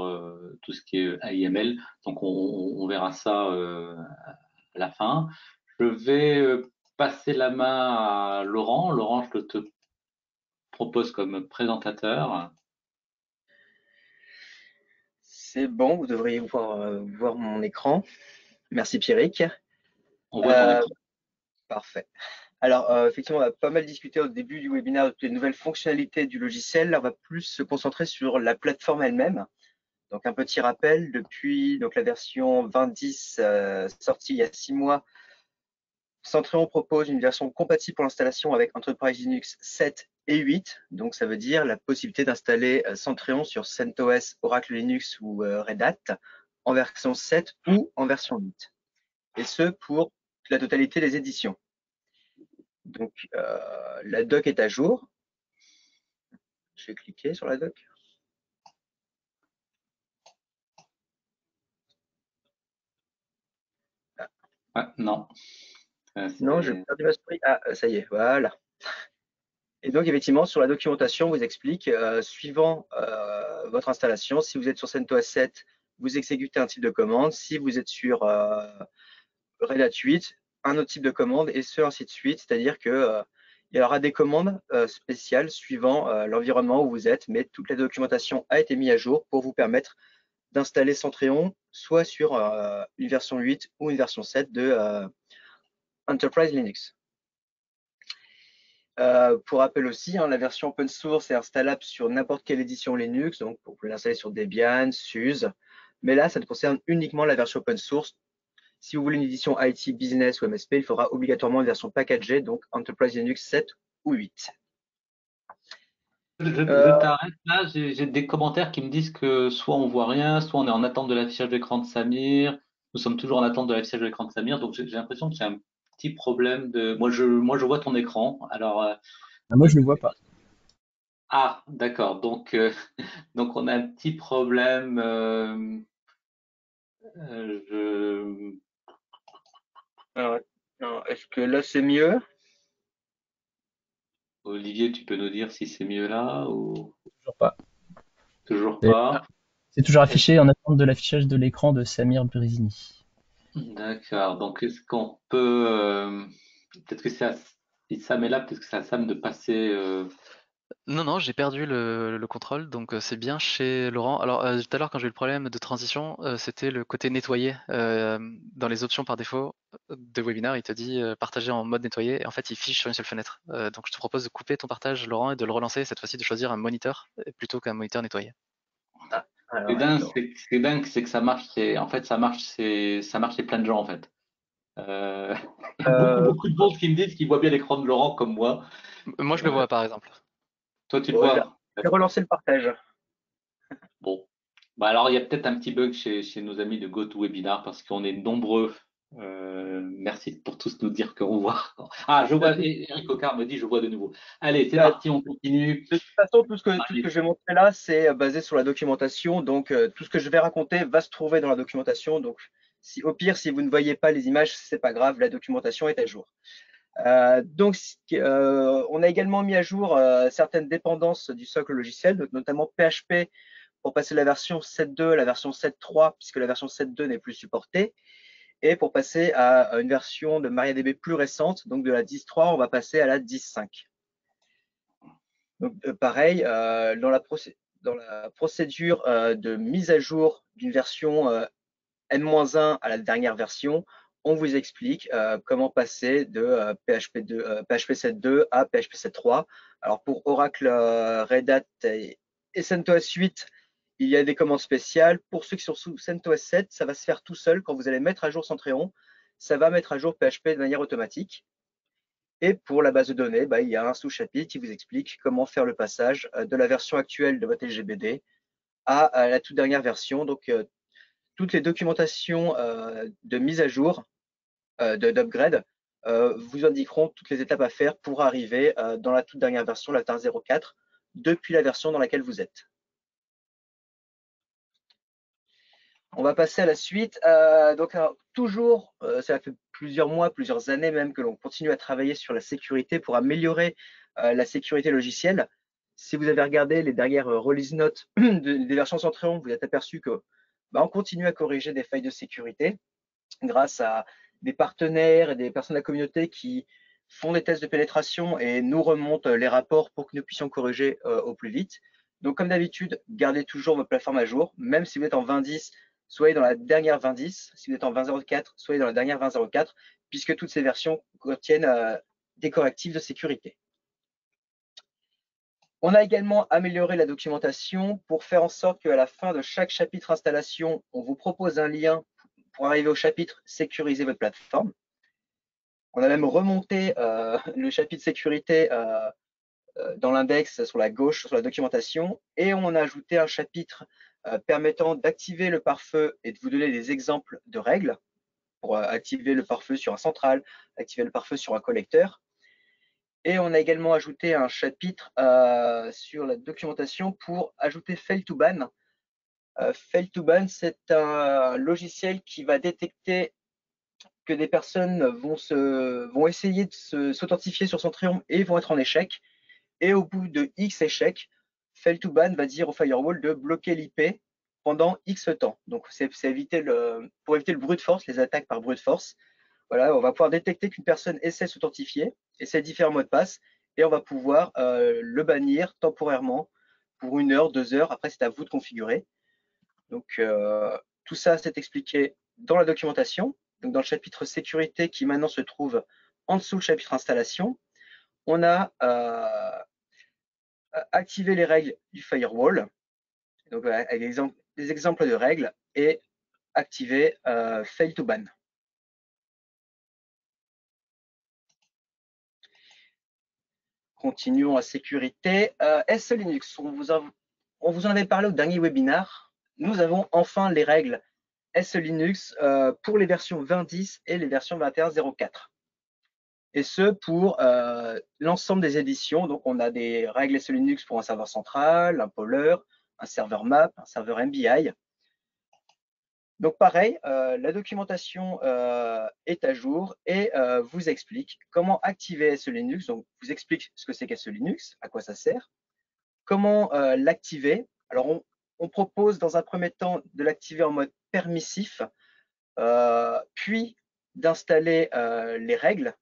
tout ce qui est AIML. Donc, on verra ça à la fin. Je vais passer la main à Laurent. Laurent, je te propose comme présentateur. C'est bon, vous devriez voir mon écran. Merci Pierrick. On voit ton Euh, écran. Parfait. Alors, effectivement, on a pas mal discuté au début du webinaire de toutes les nouvelles fonctionnalités du logiciel. Là, on va plus se concentrer sur la plateforme elle-même. Donc, un petit rappel, depuis donc, la version 20.10 sortie il y a 6 mois, Centreon propose une version compatible pour l'installation avec Enterprise Linux 7 et 8. Donc, ça veut dire la possibilité d'installer Centreon sur CentOS, Oracle Linux ou Red Hat en version 7 ou en version 8. Et ce, pour la totalité des éditions. Donc, la doc est à jour. Je vais cliquer sur la doc. Ah, non. Non, je perds du l'esprit. Ah, ça y est, voilà. Et donc, effectivement, sur la documentation, on vous explique, suivant votre installation, si vous êtes sur CentOS 7, vous exécutez un type de commande. Si vous êtes sur Red Hat 8, un autre type de commande, et ce, ainsi de suite. C'est-à-dire que il y aura des commandes spéciales suivant l'environnement où vous êtes, mais toute la documentation a été mise à jour pour vous permettre d'installer Centreon, soit sur une version 8 ou une version 7 de Enterprise Linux. Pour rappel aussi, hein, la version open source est installable sur n'importe quelle édition Linux, donc vous pouvez l'installer sur Debian, SUSE, mais là, ça ne concerne uniquement la version open source. Si vous voulez une édition IT, Business ou MSP, il faudra obligatoirement une version packagée, donc Enterprise Linux 7 ou 8. Je t'arrête là, j'ai des commentaires qui me disent que soit on voit rien, soit on est en attente de l'affichage d'écran de Samir. Nous sommes toujours en attente de l'affichage de l'écran de Samir, donc j'ai l'impression que c'est un petit problème de. Moi, je vois ton écran. Alors, Ah, moi, je le vois pas. ah, d'accord. Donc, donc on a un petit problème. Je... Alors, est-ce que là c'est mieux? Olivier, tu peux nous dire si c'est mieux là ou Toujours pas. toujours C'est pas? c'est toujours affiché en attente de l'affichage de l'écran de Samir Brizini. D'accord. Donc, est-ce qu'on peut. Peut-être que c'est à. Si Sam est là, peut-être que c'est à Sam de passer. Non, non, j'ai perdu le contrôle, donc c'est bien chez Laurent. Alors, tout à l'heure, quand j'ai eu le problème de transition, c'était le côté nettoyer. Dans les options par défaut de webinar, il te dit partager en mode nettoyer, et en fait, il fiche sur une seule fenêtre. Donc, je te propose de couper ton partage, Laurent, et de le relancer, cette fois-ci de choisir un moniteur plutôt qu'un moniteur nettoyé. Ah, C'est alors, dingue, attends. c'est dingue, c'est que ça marche. En fait, ça marche chez plein de gens en fait. Il y a beaucoup, Euh, beaucoup de monde qui me disent qu'ils voient bien l'écran de Laurent comme moi. Moi, je le vois, par exemple. Toi, tu le bon, vois. j'ai relancé le partage. Bon. Bah alors, il y a peut-être un petit bug chez nos amis de GoToWebinar parce qu'on est nombreux. Merci pour tous nous dire qu'on voit. Ah, je vois. Eric Ocard me dit je vois de nouveau. Allez, c'est De parti, on continue. toute façon, tout ce que je vais montrer là, c'est basé sur la documentation. Donc, tout ce que je vais raconter va se trouver dans la documentation. Donc, au pire, si vous ne voyez pas les images, c'est pas grave, la documentation est à jour. Donc, on a également mis à jour certaines dépendances du socle logiciel, notamment PHP pour passer de la version 7.2 à la version 7.3, puisque la version 7.2 n'est plus supportée, et pour passer à une version de MariaDB plus récente, donc de la 10.3, on va passer à la 10.5. Donc, pareil, dans la procédure de mise à jour d'une version N-1 à la dernière version, on vous explique comment passer de PHP 7.2 à PHP 7.3. Alors pour Oracle, Red Hat et CentOS 8, il y a des commandes spéciales. Pour ceux qui sont sous CentOS 7, ça va se faire tout seul. Quand vous allez mettre à jour Centréon, ça va mettre à jour PHP de manière automatique. Et pour la base de données, il y a un sous-chapitre qui vous explique comment faire le passage de la version actuelle de votre LGBD à la toute dernière version. Donc, toutes les documentations de mise à jour, d'upgrade, vous indiqueront toutes les étapes à faire pour arriver dans la toute dernière version, la 1.04, depuis la version dans laquelle vous êtes. On va passer à la suite. Donc, toujours, ça fait plusieurs mois, plusieurs années même que l'on continue à travailler sur la sécurité pour améliorer la sécurité logicielle. Si vous avez regardé les dernières release notes des versions Centréon, vous êtes aperçu que on continue à corriger des failles de sécurité grâce à des partenaires et des personnes de la communauté qui font des tests de pénétration et nous remontent les rapports pour que nous puissions corriger au plus vite. Donc, comme d'habitude, gardez toujours votre plateforme à jour, même si vous êtes en 20.10, soyez dans la dernière 20.10. Si vous êtes en 20.04, soyez dans la dernière 20.04, puisque toutes ces versions contiennent des correctifs de sécurité. On a également amélioré la documentation pour faire en sorte qu'à la fin de chaque chapitre installation, on vous propose un lien pour arriver au chapitre sécuriser votre plateforme. On a même remonté le chapitre sécurité dans l'index sur la gauche, sur la documentation, et on a ajouté un chapitre permettant d'activer le pare-feu et de vous donner des exemples de règles pour activer le pare-feu sur un central, activer le pare-feu sur un collecteur. Et on a également ajouté un chapitre sur la documentation pour ajouter Fail to Ban. Fail to Ban, c'est un logiciel qui va détecter que des personnes vont essayer de s'authentifier sur Centrion et vont être en échec. Et au bout de X échecs, Fail to Ban va dire au firewall de bloquer l'IP pendant X temps. Donc, c'est pour éviter le brute force, les attaques par brute force. Voilà, on va pouvoir détecter qu'une personne essaie de s'authentifier, essaie différents mots de passe, et on va pouvoir le bannir temporairement pour 1 heure, 2 heures. Après, c'est à vous de configurer. Donc, tout ça, c'est expliqué dans la documentation, donc dans le chapitre sécurité qui maintenant se trouve en dessous le chapitre installation. On a activé les règles du firewall, donc avec des exemples de règles, et activer Fail to Ban. Continuons la sécurité. SE Linux, on vous en avait parlé au dernier webinaire. Nous avons enfin les règles SE Linux pour les versions 20.10 et les versions 21.04. Et ce, pour l'ensemble des éditions. Donc, on a des règles SE Linux pour un serveur central, un poller, un serveur map, un serveur MBI. Donc, pareil, la documentation est à jour et vous explique comment activer SE Linux. Donc, vous explique ce que c'est qu'SE Linux, à quoi ça sert, comment l'activer. Alors, on propose dans un premier temps de l'activer en mode permissif, puis d'installer les règles.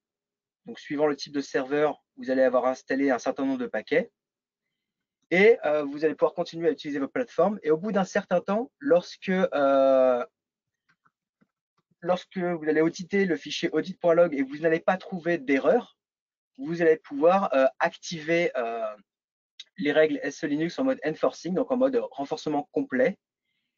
Donc, suivant le type de serveur, vous allez avoir installé un certain nombre de paquets. Et vous allez pouvoir continuer à utiliser votre plateforme. Et au bout d'un certain temps, lorsque vous allez auditer le fichier audit.log et vous n'allez pas trouver d'erreur, vous allez pouvoir activer les règles SE Linux en mode enforcing, donc en mode renforcement complet.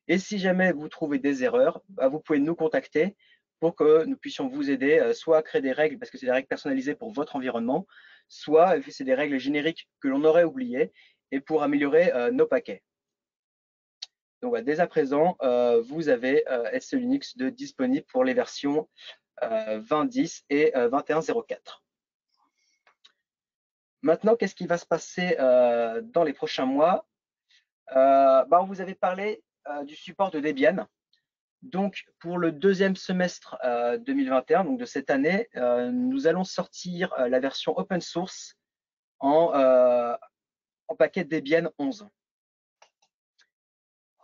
Et si jamais vous trouvez des erreurs, vous pouvez nous contacter pour que nous puissions vous aider, soit à créer des règles, parce que c'est des règles personnalisées pour votre environnement, soit c'est des règles génériques que l'on aurait oubliées, et pour améliorer nos paquets. Donc dès à présent, vous avez SE Linux disponible pour les versions 20.10 et 21.04. Maintenant, qu'est-ce qui va se passer dans les prochains mois? On vous avait parlé du support de Debian. Donc, pour le deuxième semestre 2021, donc de cette année, nous allons sortir la version open source en paquet Debian 11.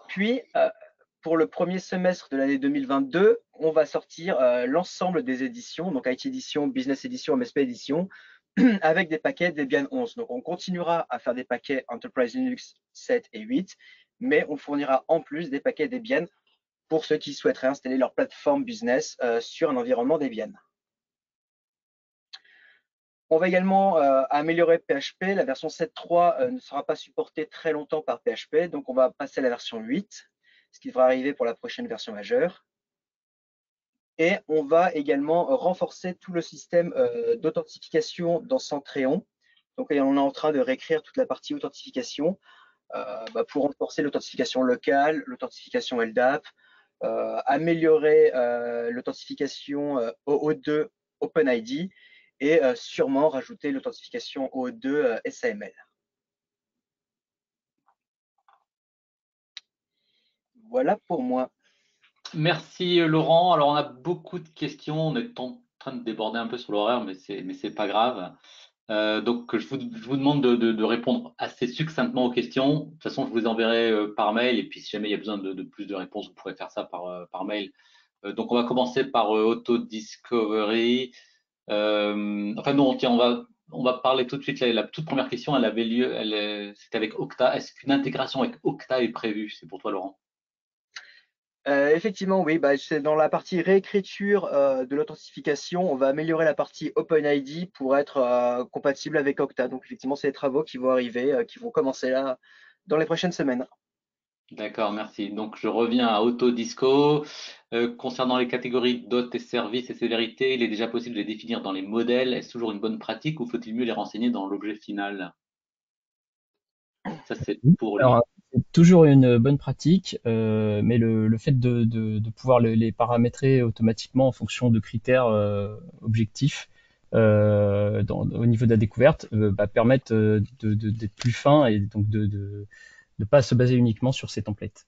Puis, pour le premier semestre de l'année 2022, on va sortir l'ensemble des éditions, donc IT Edition, Business Edition, MSP Edition, avec des paquets Debian 11. Donc, on continuera à faire des paquets Enterprise Linux 7 et 8, mais on fournira en plus des paquets Debian pour ceux qui souhaiteraient installer leur plateforme business sur un environnement Debian. On va également améliorer PHP. La version 7.3 ne sera pas supportée très longtemps par PHP, donc on va passer à la version 8, ce qui devra arriver pour la prochaine version majeure. Et on va également renforcer tout le système d'authentification dans Centréon. Donc on est en train de réécrire toute la partie authentification pour renforcer l'authentification locale, l'authentification LDAP, améliorer l'authentification OO2 OpenID et sûrement rajouter l'authentification OO2 SAML. Voilà pour moi. Merci Laurent. Alors on a beaucoup de questions, on est en train de déborder un peu sur l'horaire, mais c'est pas grave. Donc je vous demande de répondre assez succinctement aux questions. De toute façon, je vous enverrai par mail, et puis si jamais il y a besoin de plus de réponses, vous pourrez faire ça par mail. Donc on va commencer par Auto Discovery. Enfin non, tiens, on va parler tout de suite. La toute première question, elle avait lieu, c'était avec Okta. Est-ce qu'une intégration avec Okta est prévue? C'est pour toi, Laurent. Effectivement, oui, c'est dans la partie réécriture de l'authentification, on va améliorer la partie OpenID pour être compatible avec Okta. Donc effectivement, c'est des travaux qui vont arriver, qui vont commencer là dans les prochaines semaines. D'accord, merci. Donc je reviens à Autodisco. Concernant les catégories d'hôtes et services et sévérité, il est déjà possible de les définir dans les modèles. Est-ce toujours une bonne pratique ou faut-il mieux les renseigner dans l'objet final? Ça, c'est pour lui. Alors, c'est toujours une bonne pratique, mais le fait de pouvoir les paramétrer automatiquement en fonction de critères objectifs au niveau de la découverte permettent d'être plus fin et donc de ne pas se baser uniquement sur ces templates.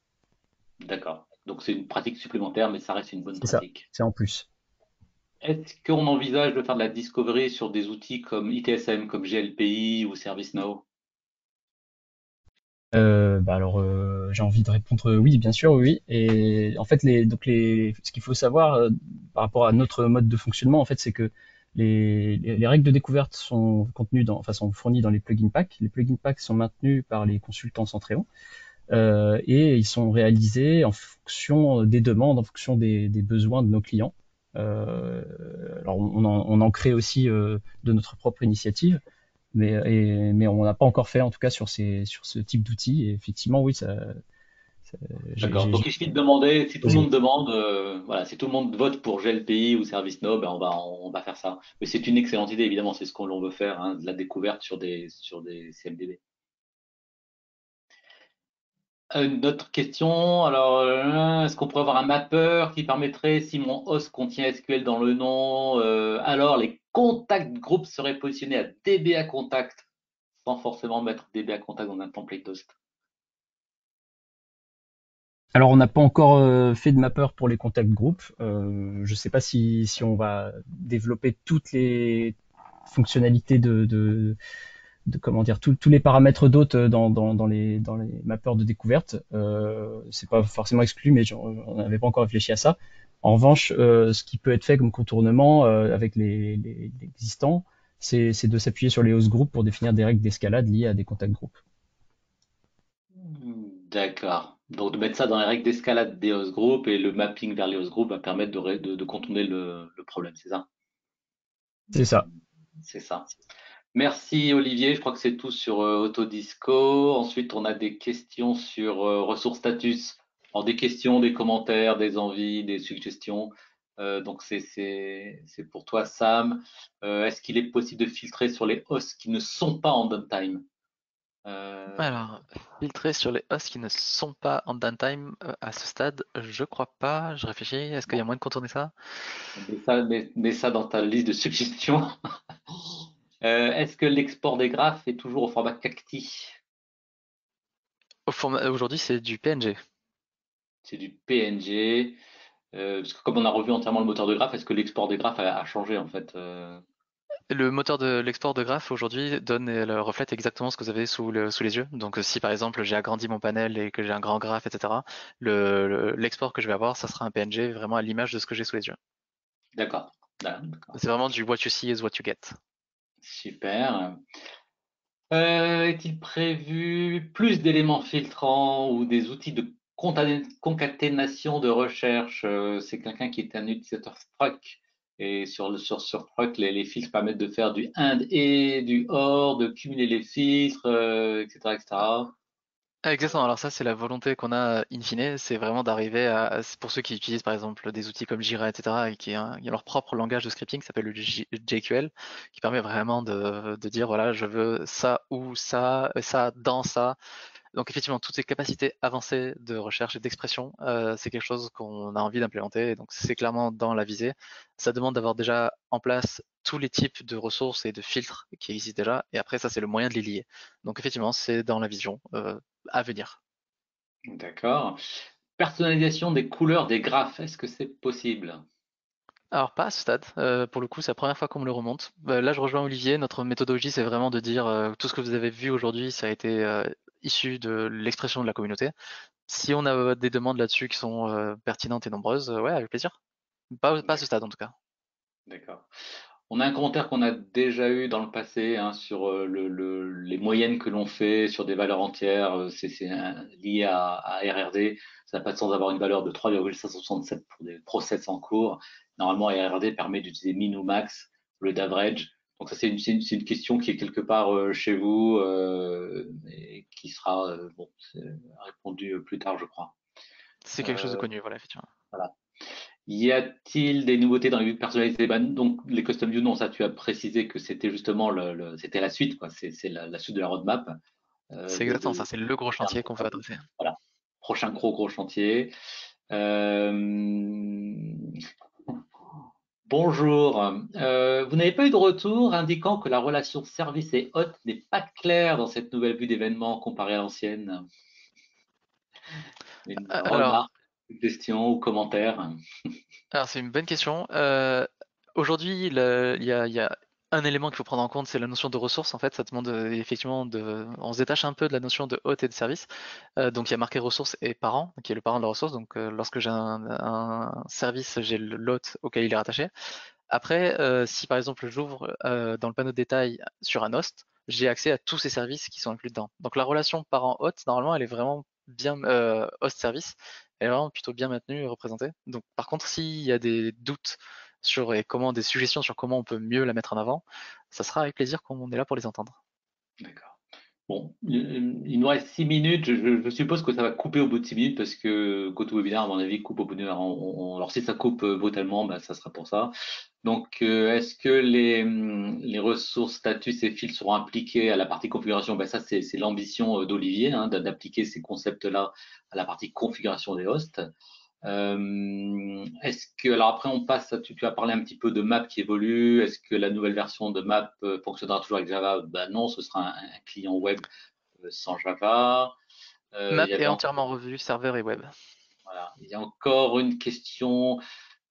D'accord. Donc c'est une pratique supplémentaire, mais ça reste une bonne C'est ça, pratique. c'est en plus. Est-ce qu'on envisage de faire de la discovery sur des outils comme ITSM, comme GLPI ou ServiceNow? J'ai envie de répondre oui, bien sûr, oui. Et en fait, ce qu'il faut savoir par rapport à notre mode de fonctionnement, en fait, c'est que les règles de découverte sont sont fournies dans les plugin packs. Les plugin packs sont maintenus par les consultants Centréon et ils sont réalisés en fonction des demandes, en fonction des besoins de nos clients. Alors, on en crée aussi de notre propre initiative. Mais on n'a pas encore fait en tout cas sur ce type d'outils. Et effectivement, oui, D'accord. Donc il suffit de demander, si tout le monde demande, voilà, si tout le monde vote pour GLPI ou ServiceNow, ben on va faire ça. Mais c'est une excellente idée, évidemment, c'est ce qu'on veut faire, hein, de la découverte sur des CMDB. Une autre question, alors est-ce qu'on pourrait avoir un mapper qui permettrait, si mon host contient SQL dans le nom, alors les contact groups seraient positionnés à DBA contact sans forcément mettre DBA contact dans un template host? Alors, on n'a pas encore fait de mapper pour les contact groups. Je ne sais pas si on va développer toutes les fonctionnalités comment dire, tous les paramètres d'hôtes dans les mappeurs de découverte. C'est pas forcément exclu, mais on n'avait pas encore réfléchi à ça. En revanche, ce qui peut être fait comme contournement avec les existants, c'est de s'appuyer sur les host groups pour définir des règles d'escalade liées à des contact groups. D'accord. Donc de mettre ça dans les règles d'escalade des host groups et le mapping vers les host groups va permettre de contourner le problème, c'est ça? C'est ça. C'est ça. Merci Olivier, je crois que c'est tout sur Autodisco. Ensuite, on a des questions sur ressources status. Alors des questions, des commentaires, des envies, des suggestions. Donc c'est pour toi Sam. Est-ce qu'il est possible de filtrer sur les hosts qui ne sont pas en downtime? Alors, filtrer sur les hosts qui ne sont pas en downtime à ce stade, je crois pas. Je réfléchis. Est-ce qu'il y a moyen de contourner ça? Mets ça dans ta liste de suggestions. Est-ce que l'export des graphes est toujours au format Cacti? Aujourd'hui, c'est du PNG. C'est du PNG. Parce que comme on a revu entièrement le moteur de graphe, est-ce que l'export des graphes a changé en fait? Le moteur de l'export de graphes aujourd'hui donne et reflète exactement ce que vous avez sous les yeux. Donc, si par exemple j'ai agrandi mon panel et que j'ai un grand graphe, etc., l'export que je vais avoir, ça sera un PNG vraiment à l'image de ce que j'ai sous les yeux. D'accord. D'accord. C'est vraiment du what you see is what you get. Super. Est-il prévu plus d'éléments filtrants ou des outils de concaténation de recherche? C'est quelqu'un qui est un utilisateur Struck. Et sur Struck, les filtres permettent de faire du AND et du OR, de cumuler les filtres, etc., etc. Exactement. Alors ça, c'est la volonté qu'on a in fine, c'est vraiment d'arriver à, c'est pour ceux qui utilisent par exemple des outils comme Jira, etc., et qui a leur propre langage de scripting qui s'appelle le JQL, qui permet vraiment de dire voilà, je veux ça ou ça dans ça. Donc effectivement, toutes ces capacités avancées de recherche et d'expression, c'est quelque chose qu'on a envie d'implémenter. Donc c'est clairement dans la visée. Ça demande d'avoir déjà en place tous les types de ressources et de filtres qui existent déjà. Et après, ça, c'est le moyen de les lier. Donc effectivement, c'est dans la vision à venir. D'accord. Personnalisation des couleurs des graphes, est-ce que c'est possible? Alors pas à ce stade, pour le coup c'est la première fois qu'on me le remonte. Là je rejoins Olivier, notre méthodologie c'est vraiment de dire tout ce que vous avez vu aujourd'hui ça a été issu de l'expression de la communauté. Si on a des demandes là-dessus qui sont pertinentes et nombreuses, ouais avec plaisir. Pas à ce stade en tout cas. D'accord. On a un commentaire qu'on a déjà eu dans le passé hein, sur les moyennes que l'on fait sur des valeurs entières. Lié à RRD. Ça n'a pas de sens d'avoir une valeur de 3,567 pour des process en cours. Normalement, RRD permet d'utiliser min ou max au lieu d'average. Donc ça, c'est une question qui est quelque part chez vous et qui sera répondue plus tard, je crois. C'est quelque chose de Euh, connu, voilà effectivement. voilà. Y a-t-il des nouveautés dans les vues personnalisées? Donc les custom views, non, ça tu as précisé que c'était justement c'était la suite, quoi. C'est la suite de la roadmap. C'est exactement ça, c'est le gros chantier qu'on veut adresser. Voilà. Prochain gros chantier. Euh, Bonjour. Vous n'avez pas eu de retour indiquant que la relation service et hôte n'est pas claire dans cette nouvelle vue d'événement comparée à l'ancienne? Une Alors, remarque, une question ou commentaire? alors c'est une bonne question. Aujourd'hui, il y a un élément qu'il faut prendre en compte, c'est la notion de ressources. En fait, ça demande effectivement on se détache un peu de la notion de hôte et de service. Donc il y a marqué ressources et parent, qui est le parent de la ressource. Donc lorsque j'ai un service, j'ai l'hôte auquel il est rattaché. Après, si par exemple j'ouvre dans le panneau de détail sur un host, j'ai accès à tous ces services qui sont inclus dedans. Donc la relation parent-hôte, normalement, elle est vraiment bien host-service, elle est vraiment plutôt bien maintenue et représentée. Donc par contre, s'il y a des doutes sur et comment, des suggestions sur comment on peut mieux la mettre en avant, ça sera avec plaisir qu'on est là pour les entendre. D'accord. Bon, il nous reste 6 minutes. Je suppose que ça va couper au bout de 6 minutes parce que GoToWebinar, à mon avis, coupe au bout d'une heure. Alors, si ça coupe brutalement, bah, ça sera pour ça. Donc, est-ce que les ressources, statuts et fils seront impliqués à la partie configuration? Bah, ça, c'est l'ambition d'Olivier, hein, d'appliquer ces concepts-là à la partie configuration des hosts. Alors après on passe, tu as parlé un petit peu de map qui évolue. Est-ce que la nouvelle version de map fonctionnera toujours avec Java? Ben non, ce sera un client web sans Java. Il Map y est avait entièrement revu, serveur et web. voilà, il y a encore une question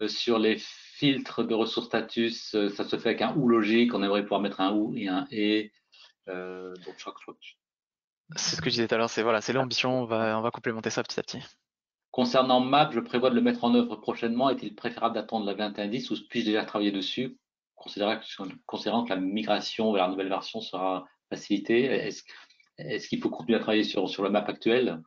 sur les filtres de ressources status. Ça se fait avec un ou logique. On aimerait pouvoir mettre un ou et un et. Donc je crois que C'est ce que je disais tout à l'heure, c'est voilà, c'est l'ambition, on va complémenter ça petit à petit. concernant Map, je prévois de le mettre en œuvre prochainement. Est-il préférable d'attendre la 21.10 ou puis-je déjà travailler dessus, considérant que la migration vers la nouvelle version sera facilitée? Est-ce qu'il faut continuer à travailler sur la map actuelle?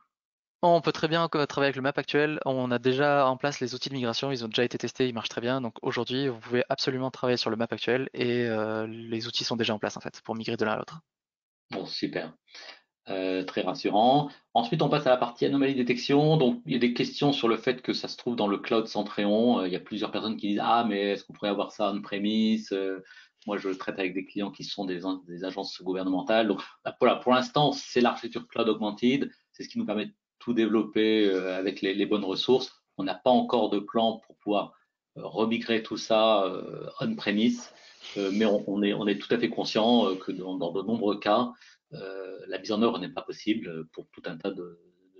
On peut très bien travailler avec le map actuel. On a déjà en place les outils de migration, ils ont déjà été testés, ils marchent très bien. Donc aujourd'hui, vous pouvez absolument travailler sur le map actuel et les outils sont déjà en place en fait pour migrer de l'un à l'autre. Bon, super. Très rassurant. Ensuite, on passe à la partie anomalie détection. Donc, il y a des questions sur le fait que ça se trouve dans le cloud Centréon. Il y a plusieurs personnes qui disent, ah, mais est-ce qu'on pourrait avoir ça on-premise? Moi, je traite avec des clients qui sont des agences gouvernementales. Donc, voilà, pour l'instant, c'est l'architecture cloud augmented. C'est ce qui nous permet de tout développer avec les bonnes ressources. On n'a pas encore de plan pour pouvoir remigrer tout ça on-premise. Mais on est tout à fait conscient que dans de nombreux cas, la mise en œuvre n'est pas possible pour tout un tas de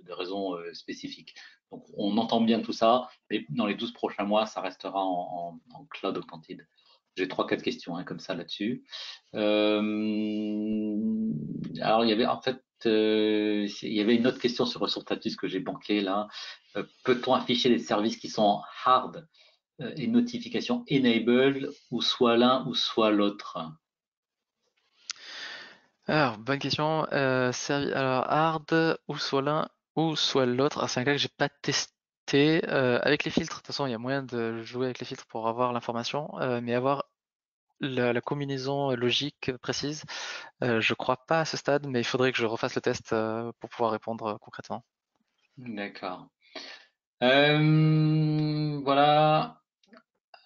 raisons spécifiques. Donc, on entend bien tout ça, mais dans les 12 prochains mois, ça restera en cloud augmented. J'ai 3-4 questions comme ça là-dessus. Alors, il y avait en fait, il y avait une autre question sur Ressource que j'ai banqué là. Peut-on afficher les services qui sont hard et notification enabled ou soit l'un ou soit l'autre? Alors, bonne question. Alors, hard, ou soit l'un, ou soit l'autre. Ah, c'est un cas que j'ai pas testé. Avec les filtres, de toute façon, il y a moyen de jouer avec les filtres pour avoir l'information, mais avoir la combinaison logique précise, je crois pas à ce stade, mais il faudrait que je refasse le test pour pouvoir répondre concrètement. D'accord. Voilà.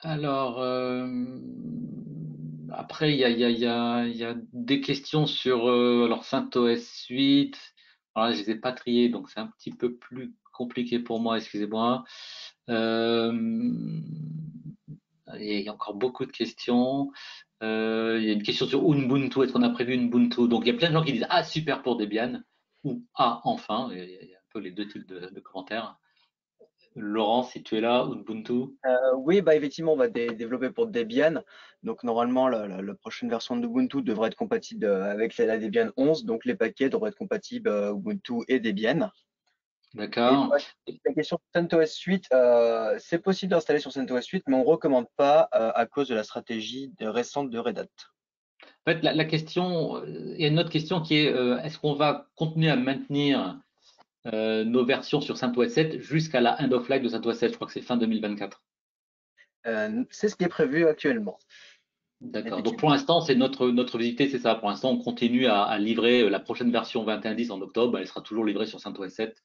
Alors, après, il y a des questions sur alors CentOS 8. Alors là, je les ai pas triées, donc c'est un petit peu plus compliqué pour moi, excusez-moi. Euh, il y a encore beaucoup de questions. Il y a une question sur Ubuntu. Est-ce qu'on a prévu Ubuntu? Donc, il y a plein de gens qui disent ah super pour Debian ou ah enfin. Il y a un peu les deux types de commentaires. Laurent, si tu es là, Ubuntu. Oui, bah effectivement, on va développer pour Debian. Donc normalement, la prochaine version d'Ubuntu devrait être compatible avec la Debian 11. Donc les paquets devraient être compatibles Ubuntu et Debian. Et pour D'accord. la question de CentOS 8, c'est possible d'installer sur CentOS 8, mais on ne recommande pas à cause de la stratégie récente de Red Hat. En fait, la question, il y a une autre question qui est est-ce qu'on va continuer à maintenir nos versions sur CentOS 7 jusqu'à la end of life de CentOS 7? Je crois que c'est fin 2024. C'est ce qui est prévu actuellement. D'accord. Donc pour Effectivement. l'instant, c'est notre visibilité, c'est ça. Pour l'instant, on continue à livrer la prochaine version 21.10 en octobre. Elle sera toujours livrée sur CentOS 7.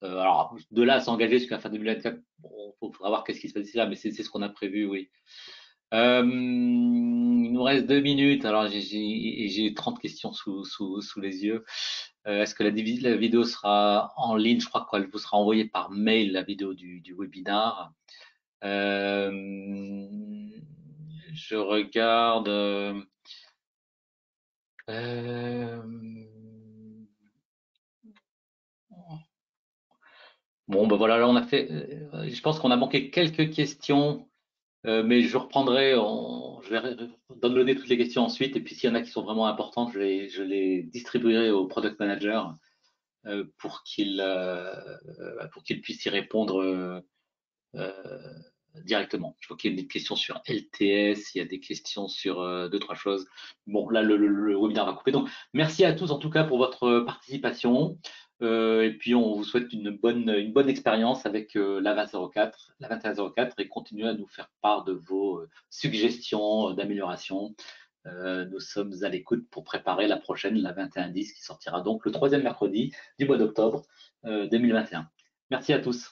Alors de là à s'engager jusqu'à la fin 2024, bon, faudra voir qu'est-ce qui se passe d'ici là, mais c'est ce qu'on a prévu, oui. Il nous reste 2 minutes. Alors j'ai 30 questions sous les yeux. Est-ce que la vidéo sera en ligne? Je crois qu'elle vous sera envoyée par mail, la vidéo du webinar. Euh, je regarde. Euh, bon, ben voilà, là on a fait. Je pense qu'on a manqué quelques questions, mais je reprendrai. Je vais downloader toutes les questions ensuite, et puis s'il y en a qui sont vraiment importantes, je les distribuerai au product manager pour qu'il puisse y répondre euh, directement. Je vois qu'il y a des questions sur LTS, il y a des questions sur deux, trois choses. Bon, là, le webinaire va couper. Donc, merci à tous en tout cas pour votre participation. Et puis, on vous souhaite une bonne expérience avec la 2004, la 2104 et continuez à nous faire part de vos suggestions d'amélioration. Nous sommes à l'écoute pour préparer la prochaine, la 2110, qui sortira donc le troisième mercredi du mois d'octobre 2021. Merci à tous.